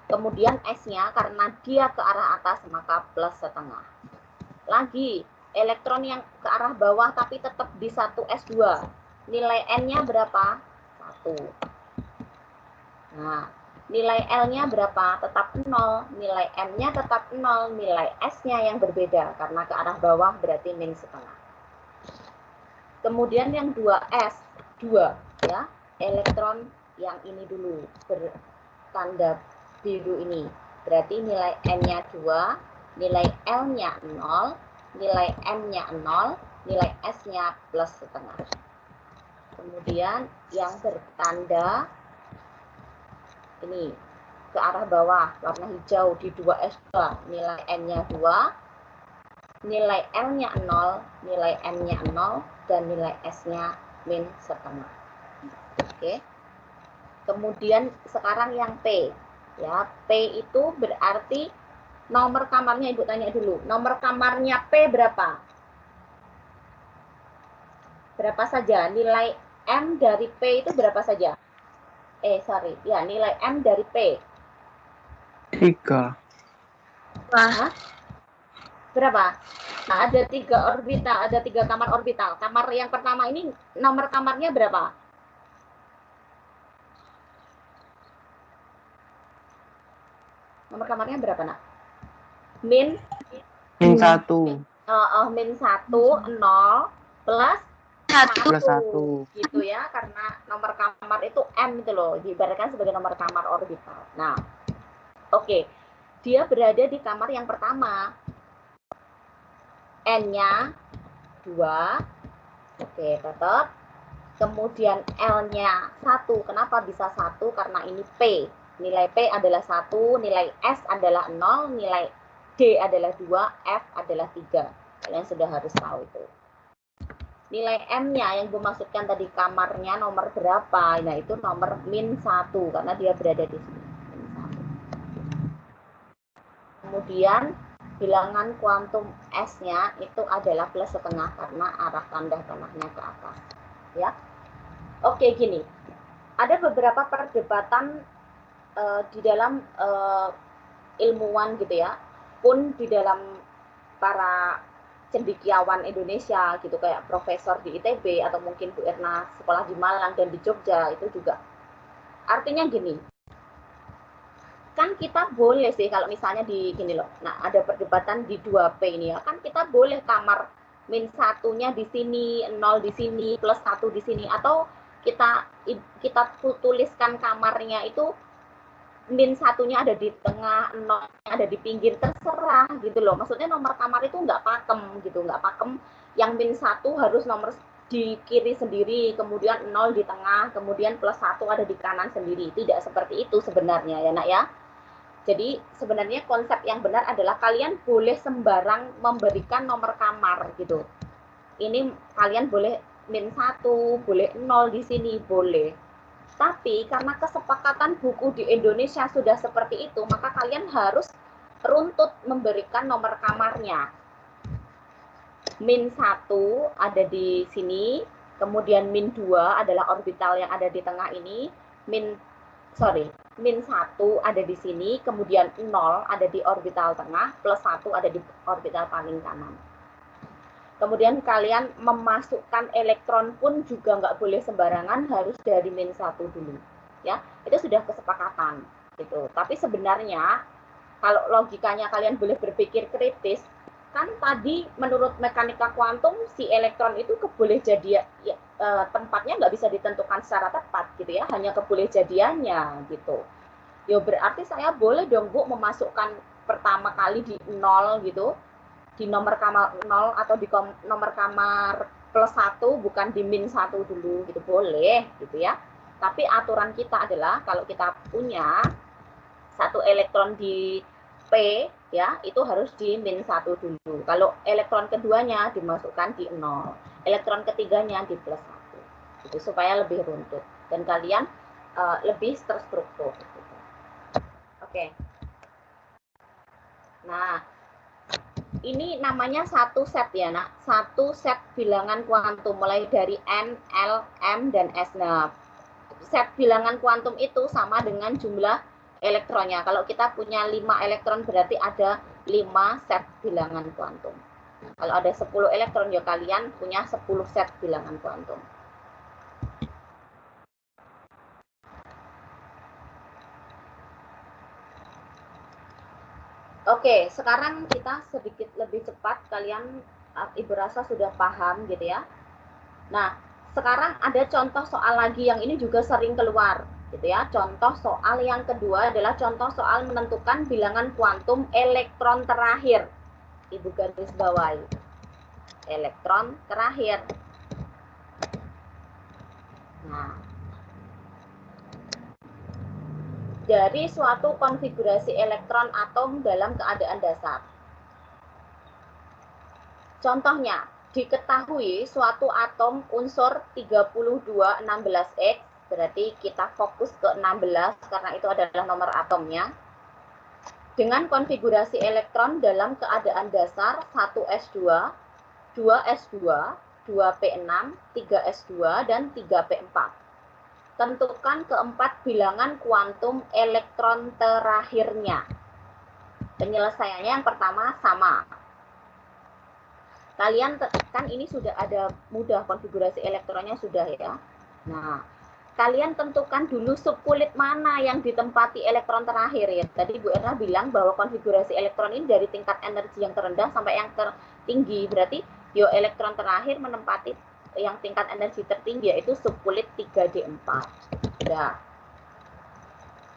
Kemudian S-nya karena dia ke arah atas maka plus setengah. Lagi, elektron yang ke arah bawah tapi tetap di 1s2. Nilai N-nya berapa? 1. Nah, nilai L-nya berapa? Tetap 0. Nilai M-nya tetap 0. Nilai S-nya yang berbeda karena ke arah bawah berarti min setengah. Kemudian yang 2s, 2 ya. Elektron yang ini dulu bertanda biru ini. Berarti nilai N-nya 2, nilai L-nya 0, nilai M-nya 0, nilai S-nya plus setengah. Kemudian yang bertanda ini ke arah bawah, warna hijau di 2S2, nilai N-nya 2, nilai L-nya 0, nilai M-nya 0, dan nilai S-nya min setengah. Oke. Kemudian sekarang yang P. Ya, P itu berarti nomor kamarnya, Ibu tanya dulu. Nomor kamarnya P berapa? Berapa saja? Nilai M dari P itu berapa saja? Sorry. Ya, nilai M dari P. 3. Hah? Berapa? Nah, ada 3 orbital, ada 3 kamar orbital. Kamar yang pertama ini nomor kamarnya berapa? Nomor kamarnya berapa, Nak? Min 1. min 1, 0, plus 1. Gitu ya, karena nomor kamar itu M itu loh, diibaratkan sebagai nomor kamar orbital. Nah, oke. Dia berada di kamar yang pertama. N-nya 2. Oke, tetap. Kemudian L-nya 1. Kenapa bisa 1? Karena ini P. Nilai P adalah 1, nilai S adalah 0, nilai D adalah 2, F adalah 3. Kalian sudah harus tahu itu. Nilai M-nya yang Ibu maksudkan tadi kamarnya nomor berapa? Nah, itu nomor min 1 karena dia berada di sini. Kemudian bilangan kuantum S-nya itu adalah plus setengah karena arah tanda panahnya ke atas. Ya. Oke, gini. Ada beberapa perdebatan di dalam ilmuwan gitu ya. Pun di dalam para cendekiawan Indonesia gitu kayak profesor di ITB atau mungkin Bu Erna sekolah di Malang dan di Jogja itu juga. Artinya gini, kan kita boleh sih kalau misalnya di gini loh. Nah, ada perdebatan di 2P ini ya. Kan kita boleh kamar min 1-nya di sini, 0 di sini, plus 1 di sini atau kita tuliskan kamarnya itu min 1-nya ada di tengah, 0-nya ada di pinggir, terserah gitu loh. Maksudnya nomor kamar itu nggak pakem gitu, nggak pakem yang min 1 harus nomor di kiri sendiri, kemudian 0 di tengah, kemudian plus 1 ada di kanan sendiri. Tidak seperti itu sebenarnya ya nak ya. Jadi sebenarnya konsep yang benar adalah kalian boleh sembarang memberikan nomor kamar gitu. Ini kalian boleh min 1, boleh 0 di sini, boleh. Tapi karena kesepakatan buku di Indonesia sudah seperti itu, maka kalian harus runtut memberikan nomor kamarnya. Min 1 ada di sini, kemudian min 2 adalah orbital yang ada di tengah ini, min 1 ada di sini, kemudian 0 ada di orbital tengah, plus 1 ada di orbital paling kanan. Kemudian kalian memasukkan elektron pun juga nggak boleh sembarangan, harus dari min 1 dulu. Ya, itu sudah kesepakatan gitu. Tapi sebenarnya kalau logikanya kalian boleh berpikir kritis, kan tadi menurut mekanika kuantum si elektron itu keboleh jadi tempatnya nggak bisa ditentukan secara tepat gitu ya, hanya keboleh jadiannya gitu. Ya berarti saya boleh dong Bu memasukkan pertama kali di 0 gitu, di nomor kamar 0 atau di nomor kamar plus 1, bukan di min 1 dulu gitu, boleh gitu ya. Tapi aturan kita adalah kalau kita punya satu elektron di P ya, itu harus di min 1 dulu. Kalau elektron keduanya dimasukkan di 0, elektron ketiganya di plus 1 gitu, supaya lebih runtut dan kalian lebih terstruktur gitu. Oke. Nah, ini namanya satu set ya nak, satu set bilangan kuantum mulai dari N, L, M, dan S. Nah, set bilangan kuantum itu sama dengan jumlah elektronnya. Kalau kita punya 5 elektron berarti ada 5 set bilangan kuantum. Kalau ada 10 elektron ya kalian punya 10 set bilangan kuantum. Oke, sekarang kita sedikit lebih cepat. Kalian, Ibu rasa sudah paham gitu ya. Nah, sekarang ada contoh soal lagi yang ini juga sering keluar gitu ya. Contoh soal yang kedua adalah contoh soal menentukan bilangan kuantum elektron terakhir. Ibu garis bawahi. Elektron terakhir. Nah, dari suatu konfigurasi elektron atom dalam keadaan dasar. Contohnya, diketahui suatu atom unsur 3216X, berarti kita fokus ke 16 karena itu adalah nomor atomnya, dengan konfigurasi elektron dalam keadaan dasar 1s2, 2s2, 2p6, 3s2, dan 3p4. Tentukan keempat bilangan kuantum elektron terakhirnya. Penyelesaiannya yang pertama sama. Kalian kan ini sudah ada mudah konfigurasi elektronnya sudah ya. Nah, kalian tentukan dulu subkulit mana yang ditempati elektron terakhir ya. Tadi Bu Erna bilang bahwa konfigurasi elektron ini dari tingkat energi yang terendah sampai yang tertinggi. Berarti yo elektron terakhir menempati yang tingkat energi tertinggi yaitu subkulit 3D4. Nah,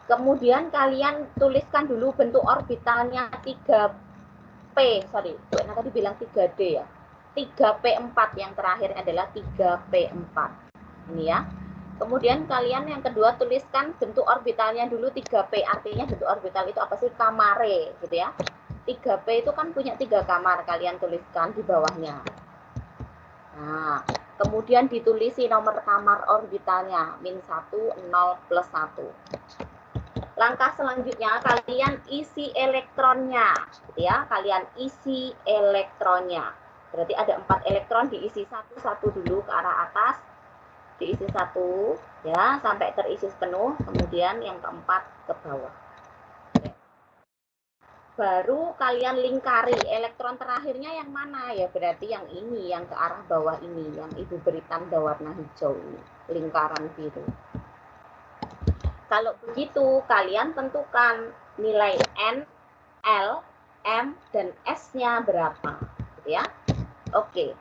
kemudian kalian tuliskan dulu bentuk orbitalnya 3P, sorry, Bu Erna tadi bilang 3D ya. 3P4 yang terakhir adalah 3P4. Ini ya. Kemudian kalian yang kedua tuliskan bentuk orbitalnya dulu 3P. Artinya bentuk orbital itu apa sih? Kamare, gitu ya. 3P itu kan punya 3 kamar, kalian tuliskan di bawahnya. Nah, kemudian ditulisi nomor kamar orbitalnya, -1, 0, +1. Langkah selanjutnya kalian isi elektronnya, gitu ya. Kalian isi elektronnya. Berarti ada 4 elektron, diisi satu-satu dulu ke arah atas, diisi 1 ya sampai terisi penuh, kemudian yang keempat ke bawah. Baru kalian lingkari elektron terakhirnya yang mana ya, berarti yang ini, yang ke arah bawah ini, yang Ibu beri tanda warna hijau ini, lingkaran biru. Kalau begitu, kalian tentukan nilai N, L, M, dan S-nya berapa. Gitu ya. Oke,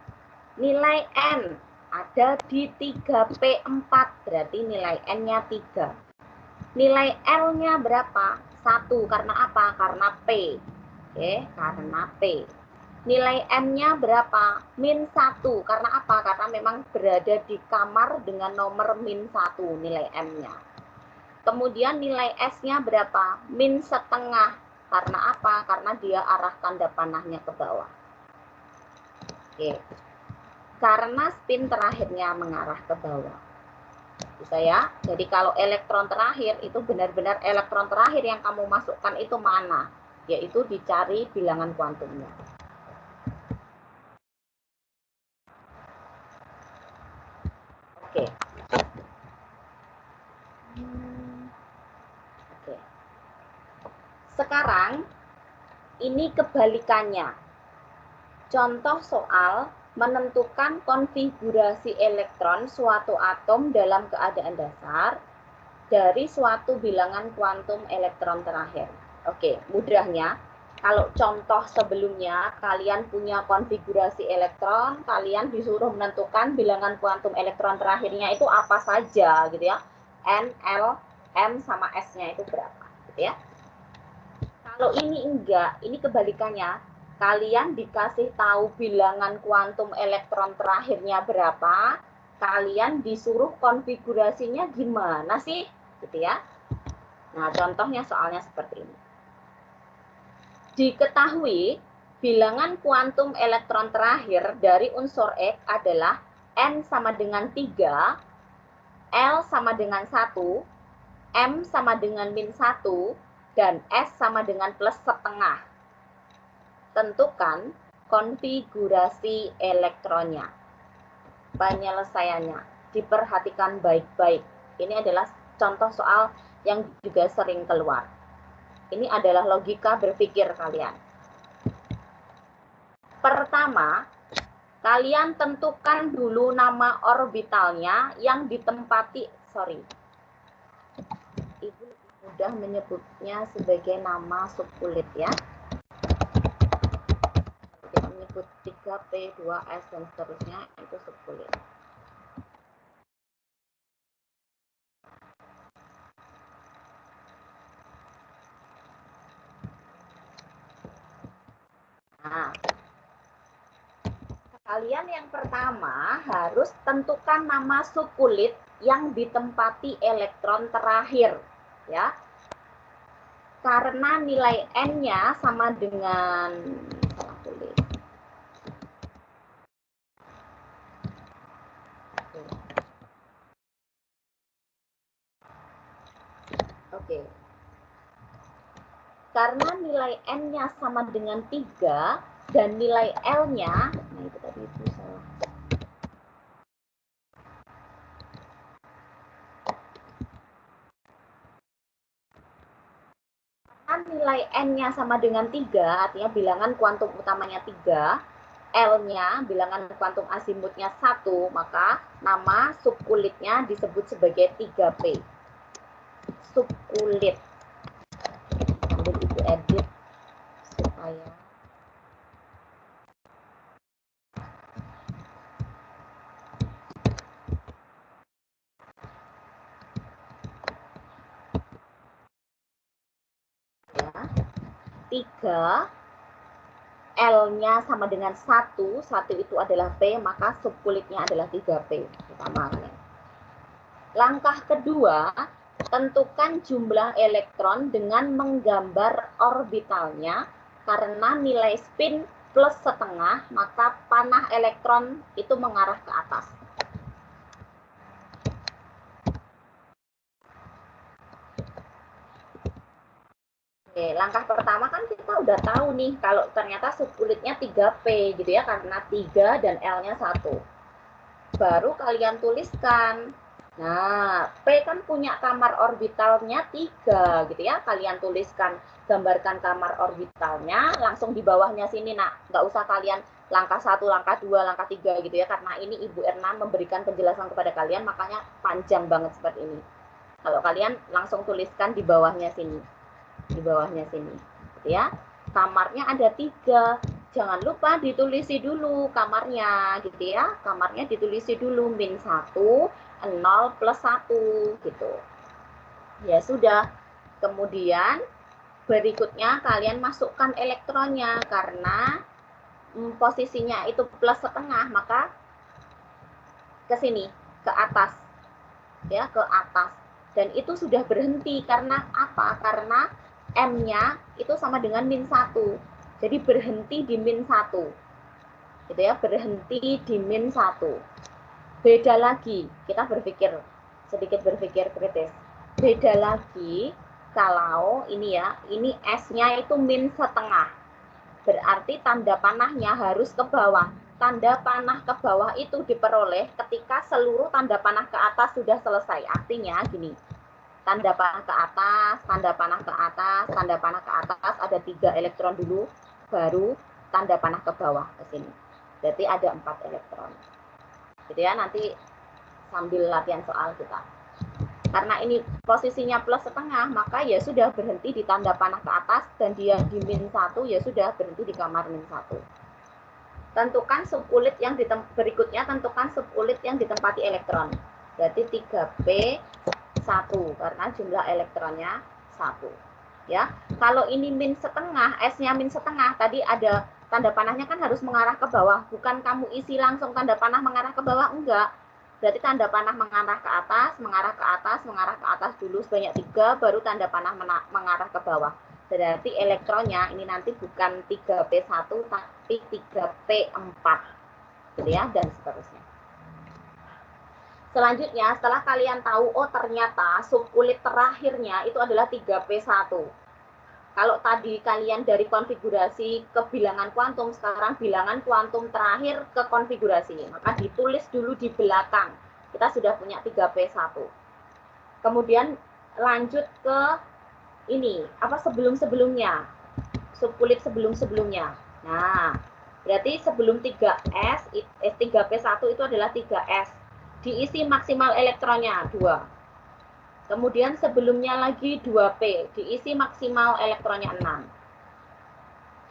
nilai N ada di 3P4, berarti nilai N-nya 3. Nilai L-nya berapa? 1, karena apa? Karena P. Oke, karena P. Nilai M-nya berapa? -1, karena apa? Karena memang berada di kamar dengan nomor -1 nilai M-nya. Kemudian nilai S-nya berapa? -1/2. Karena apa? Karena dia arah tanda panahnya ke bawah. Oke. Karena spin terakhirnya mengarah ke bawah. Bisa ya? Jadi kalau elektron terakhir itu benar-benar elektron terakhir yang kamu masukkan itu mana? Yaitu dicari bilangan kuantumnya. Oke. Oke. Sekarang ini kebalikannya. Contoh soal menentukan konfigurasi elektron suatu atom dalam keadaan dasar dari suatu bilangan kuantum elektron terakhir. Oke, mudahnya kalau contoh sebelumnya kalian punya konfigurasi elektron, kalian disuruh menentukan bilangan kuantum elektron terakhirnya itu apa saja gitu ya. N, L, M sama S-nya itu berapa gitu ya. Kalau ini enggak, ini kebalikannya. Kalian dikasih tahu bilangan kuantum elektron terakhirnya berapa, kalian disuruh konfigurasinya gimana sih, gitu ya. Nah, contohnya soalnya seperti ini. Diketahui bilangan kuantum elektron terakhir dari unsur X adalah N sama dengan 3, L sama dengan 1, M sama dengan -1, dan S sama dengan +1/2. Tentukan konfigurasi elektronnya. Penyelesaiannya diperhatikan baik-baik. Ini adalah contoh soal yang juga sering keluar. Ini adalah logika berpikir kalian. Pertama, kalian tentukan dulu nama orbitalnya yang ditempati, Ibu mudah menyebutnya sebagai nama subkulit ya. Kita menyebut 3P, 2S, dan seterusnya, itu subkulit. Nah, kalian yang pertama harus tentukan nama subkulit yang ditempati elektron terakhir, ya. Karena nilai N-nya sama dengan Oke. Karena nilai N-nya sama dengan 3 dan nilai L-nya, nah itu tadi itu salah. Karena nilai N-nya sama dengan 3, artinya bilangan kuantum utamanya 3, L-nya, bilangan kuantum azimutnya 1, maka nama subkulitnya disebut sebagai 3P. Subkulit. Sambil Ibu edit supaya ya. 3, L-nya sama dengan 1, 1 itu adalah P, maka subkulitnya adalah 3P. Pertama. Langkah kedua, tentukan jumlah elektron dengan menggambar orbitalnya, karena nilai spin plus setengah, maka panah elektron itu mengarah ke atas. Oke, langkah pertama kan kita udah tahu nih kalau ternyata subkulitnya 3P gitu ya, karena 3 dan L-nya 1. Baru kalian tuliskan. Nah, P kan punya kamar orbitalnya 3 gitu ya. Kalian tuliskan, gambarkan kamar orbitalnya, langsung di bawahnya sini, nak. Nggak usah kalian langkah 1, langkah 2, langkah 3 gitu ya, karena ini Ibu Erna memberikan penjelasan kepada kalian, makanya panjang banget seperti ini. Kalau kalian langsung tuliskan di bawahnya sini. Di bawahnya sini gitu ya, kamarnya ada 3, jangan lupa ditulisi dulu kamarnya gitu ya, kamarnya ditulisi dulu min 1, 0 plus 1 gitu ya. Sudah, kemudian berikutnya kalian masukkan elektronnya, karena posisinya itu plus setengah, maka ke sini, ke atas ya, ke atas. Dan itu sudah berhenti karena apa? Karena M-nya itu sama dengan min 1. Jadi berhenti di min 1. Gitu ya, berhenti di min 1. Beda lagi, kita sedikit berpikir kritis. Beda lagi kalau ini ya, ini S-nya itu min setengah. Berarti tanda panahnya harus ke bawah. Tanda panah ke bawah itu diperoleh ketika seluruh tanda panah ke atas sudah selesai. Artinya gini, tanda panah ke atas, tanda panah ke atas, tanda panah ke atas, ada 3 elektron dulu, baru tanda panah ke bawah ke sini. Berarti ada 4 elektron. Gitu ya, nanti sambil latihan soal kita. Karena ini posisinya plus setengah, maka ya sudah berhenti di tanda panah ke atas, dan dia di min 1, ya sudah berhenti di kamar min 1. Tentukan subkulit yang berikutnya, tentukan subkulit yang ditempati elektron. Berarti 3P 1, karena jumlah elektronnya 1. Ya, kalau ini min setengah, S-nya min setengah, tadi ada tanda panahnya kan harus mengarah ke bawah, bukan kamu isi langsung tanda panah mengarah ke bawah, enggak. Berarti tanda panah mengarah ke atas, mengarah ke atas, mengarah ke atas dulu sebanyak 3, baru tanda panah mengarah ke bawah. Berarti elektronnya ini nanti bukan 3P1, tapi 3P4. Gitu ya, dan seterusnya. Selanjutnya, setelah kalian tahu, oh ternyata subkulit terakhirnya itu adalah 3P1. Kalau tadi kalian dari konfigurasi ke bilangan kuantum, sekarang bilangan kuantum terakhir ke konfigurasi. Maka ditulis dulu di belakang. Kita sudah punya 3P1. Kemudian lanjut ke ini, apa sebelum-sebelumnya. Subkulit sebelum-sebelumnya. Nah, berarti sebelum 3S, 3P1 itu adalah 3S. Diisi maksimal elektronnya 2. Kemudian sebelumnya lagi 2P, diisi maksimal elektronnya 6.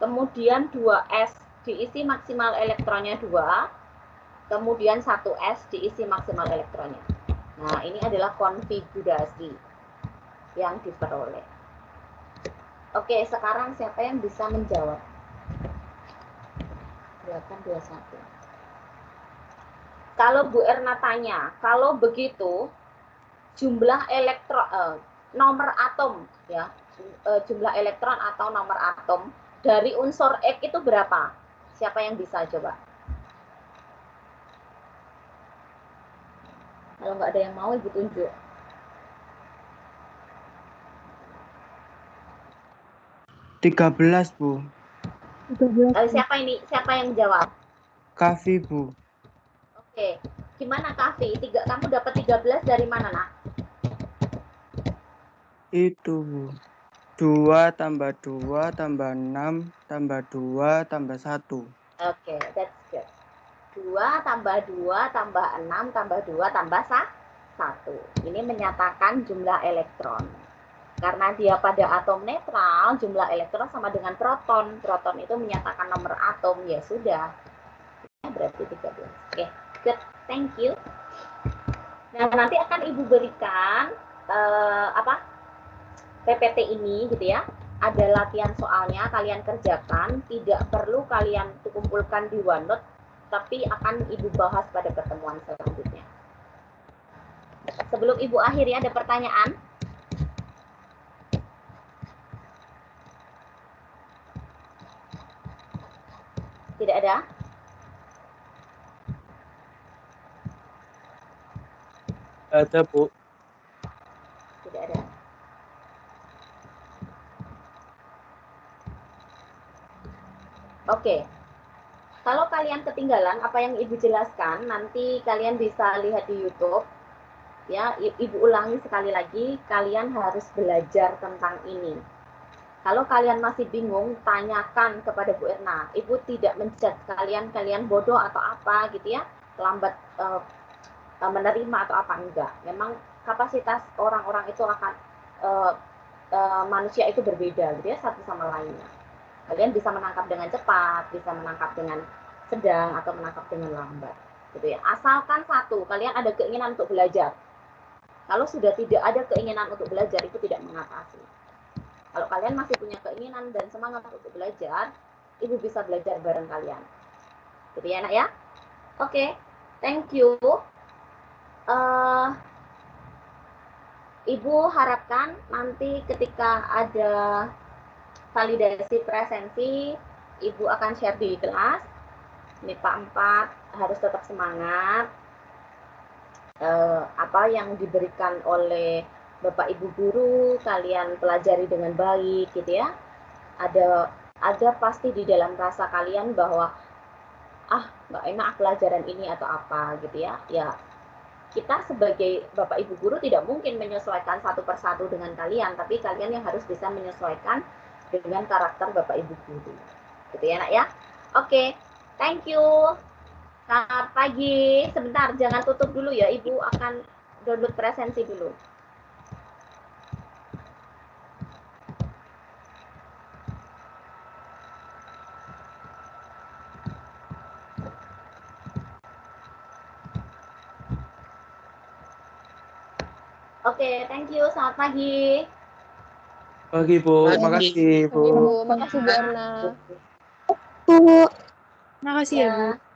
Kemudian 2S, diisi maksimal elektronnya 2. Kemudian 1S, diisi maksimal elektronnya. Nah, ini adalah konfigurasi yang diperoleh. Oke, sekarang siapa yang bisa menjawab? 821. Kalau Bu Erna tanya, kalau begitu jumlah elektron, nomor atom ya, jumlah elektron atau nomor atom dari unsur X itu berapa? Siapa yang bisa coba? Kalau nggak ada yang mau, Ibu tunjuk. 13, Bu. 13. Siapa yang jawab? Kavi, Bu. Oke, gimana Kavi? Kamu dapat 13 dari mana, nak? Itu, Bu. 2 tambah 2 tambah 6 tambah 2 tambah 1. Oke, that's good. 2 tambah 2 tambah 6 tambah 2 tambah 1. Ini menyatakan jumlah elektron. Karena dia pada atom netral, jumlah elektron sama dengan proton. Proton itu menyatakan nomor atom, ya sudah. Berarti 13. Oke, good. Thank you. Nah, nanti akan Ibu berikan PPT ini gitu ya. Ada latihan soalnya, kalian kerjakan, tidak perlu kalian kumpulkan di OneNote, tapi akan Ibu bahas pada pertemuan selanjutnya. Sebelum Ibu akhiri, ada pertanyaan? Tidak ada? Ada, Bu. Tidak ada. Oke. Kalau kalian ketinggalan apa yang Ibu jelaskan, nanti kalian bisa lihat di YouTube. Ya, Ibu ulangi sekali lagi, kalian harus belajar tentang ini. Kalau kalian masih bingung, tanyakan kepada Bu Erna. Ibu tidak menjudge kalian bodoh atau apa gitu ya, lambat menerima atau apa, enggak. Memang kapasitas orang-orang itu akan manusia itu berbeda gitu ya, satu sama lainnya. Kalian bisa menangkap dengan cepat, bisa menangkap dengan sedang, atau menangkap dengan lambat gitu ya. Asalkan satu, kalian ada keinginan untuk belajar. Kalau sudah tidak ada keinginan untuk belajar, itu tidak mengatasi. Kalau kalian masih punya keinginan dan semangat untuk belajar, Ibu bisa belajar bareng kalian. Jadi enak ya? Oke, thank you. Ibu harapkan nanti ketika ada validasi presensi, Ibu akan share di kelas. MIPA 4 harus tetap semangat. Apa yang diberikan oleh Bapak Ibu guru, kalian pelajari dengan baik gitu ya. Ada pasti di dalam rasa kalian bahwa nggak enak pelajaran ini atau apa gitu ya. Ya, kita sebagai Bapak Ibu guru tidak mungkin menyesuaikan satu persatu dengan kalian, tapi kalian yang harus bisa menyesuaikan dengan karakter Bapak Ibu guru. Gitu ya, Nak ya. Oke, thank you. Selamat pagi. Sebentar, jangan tutup dulu ya. Ibu akan download presensi dulu. Oke, thank you. Selamat pagi. Pagi, Bu. Pagi. Makasih, Bu. Ibu, makasih Bu Erna. Bu, makasih ya, Bu. Ya.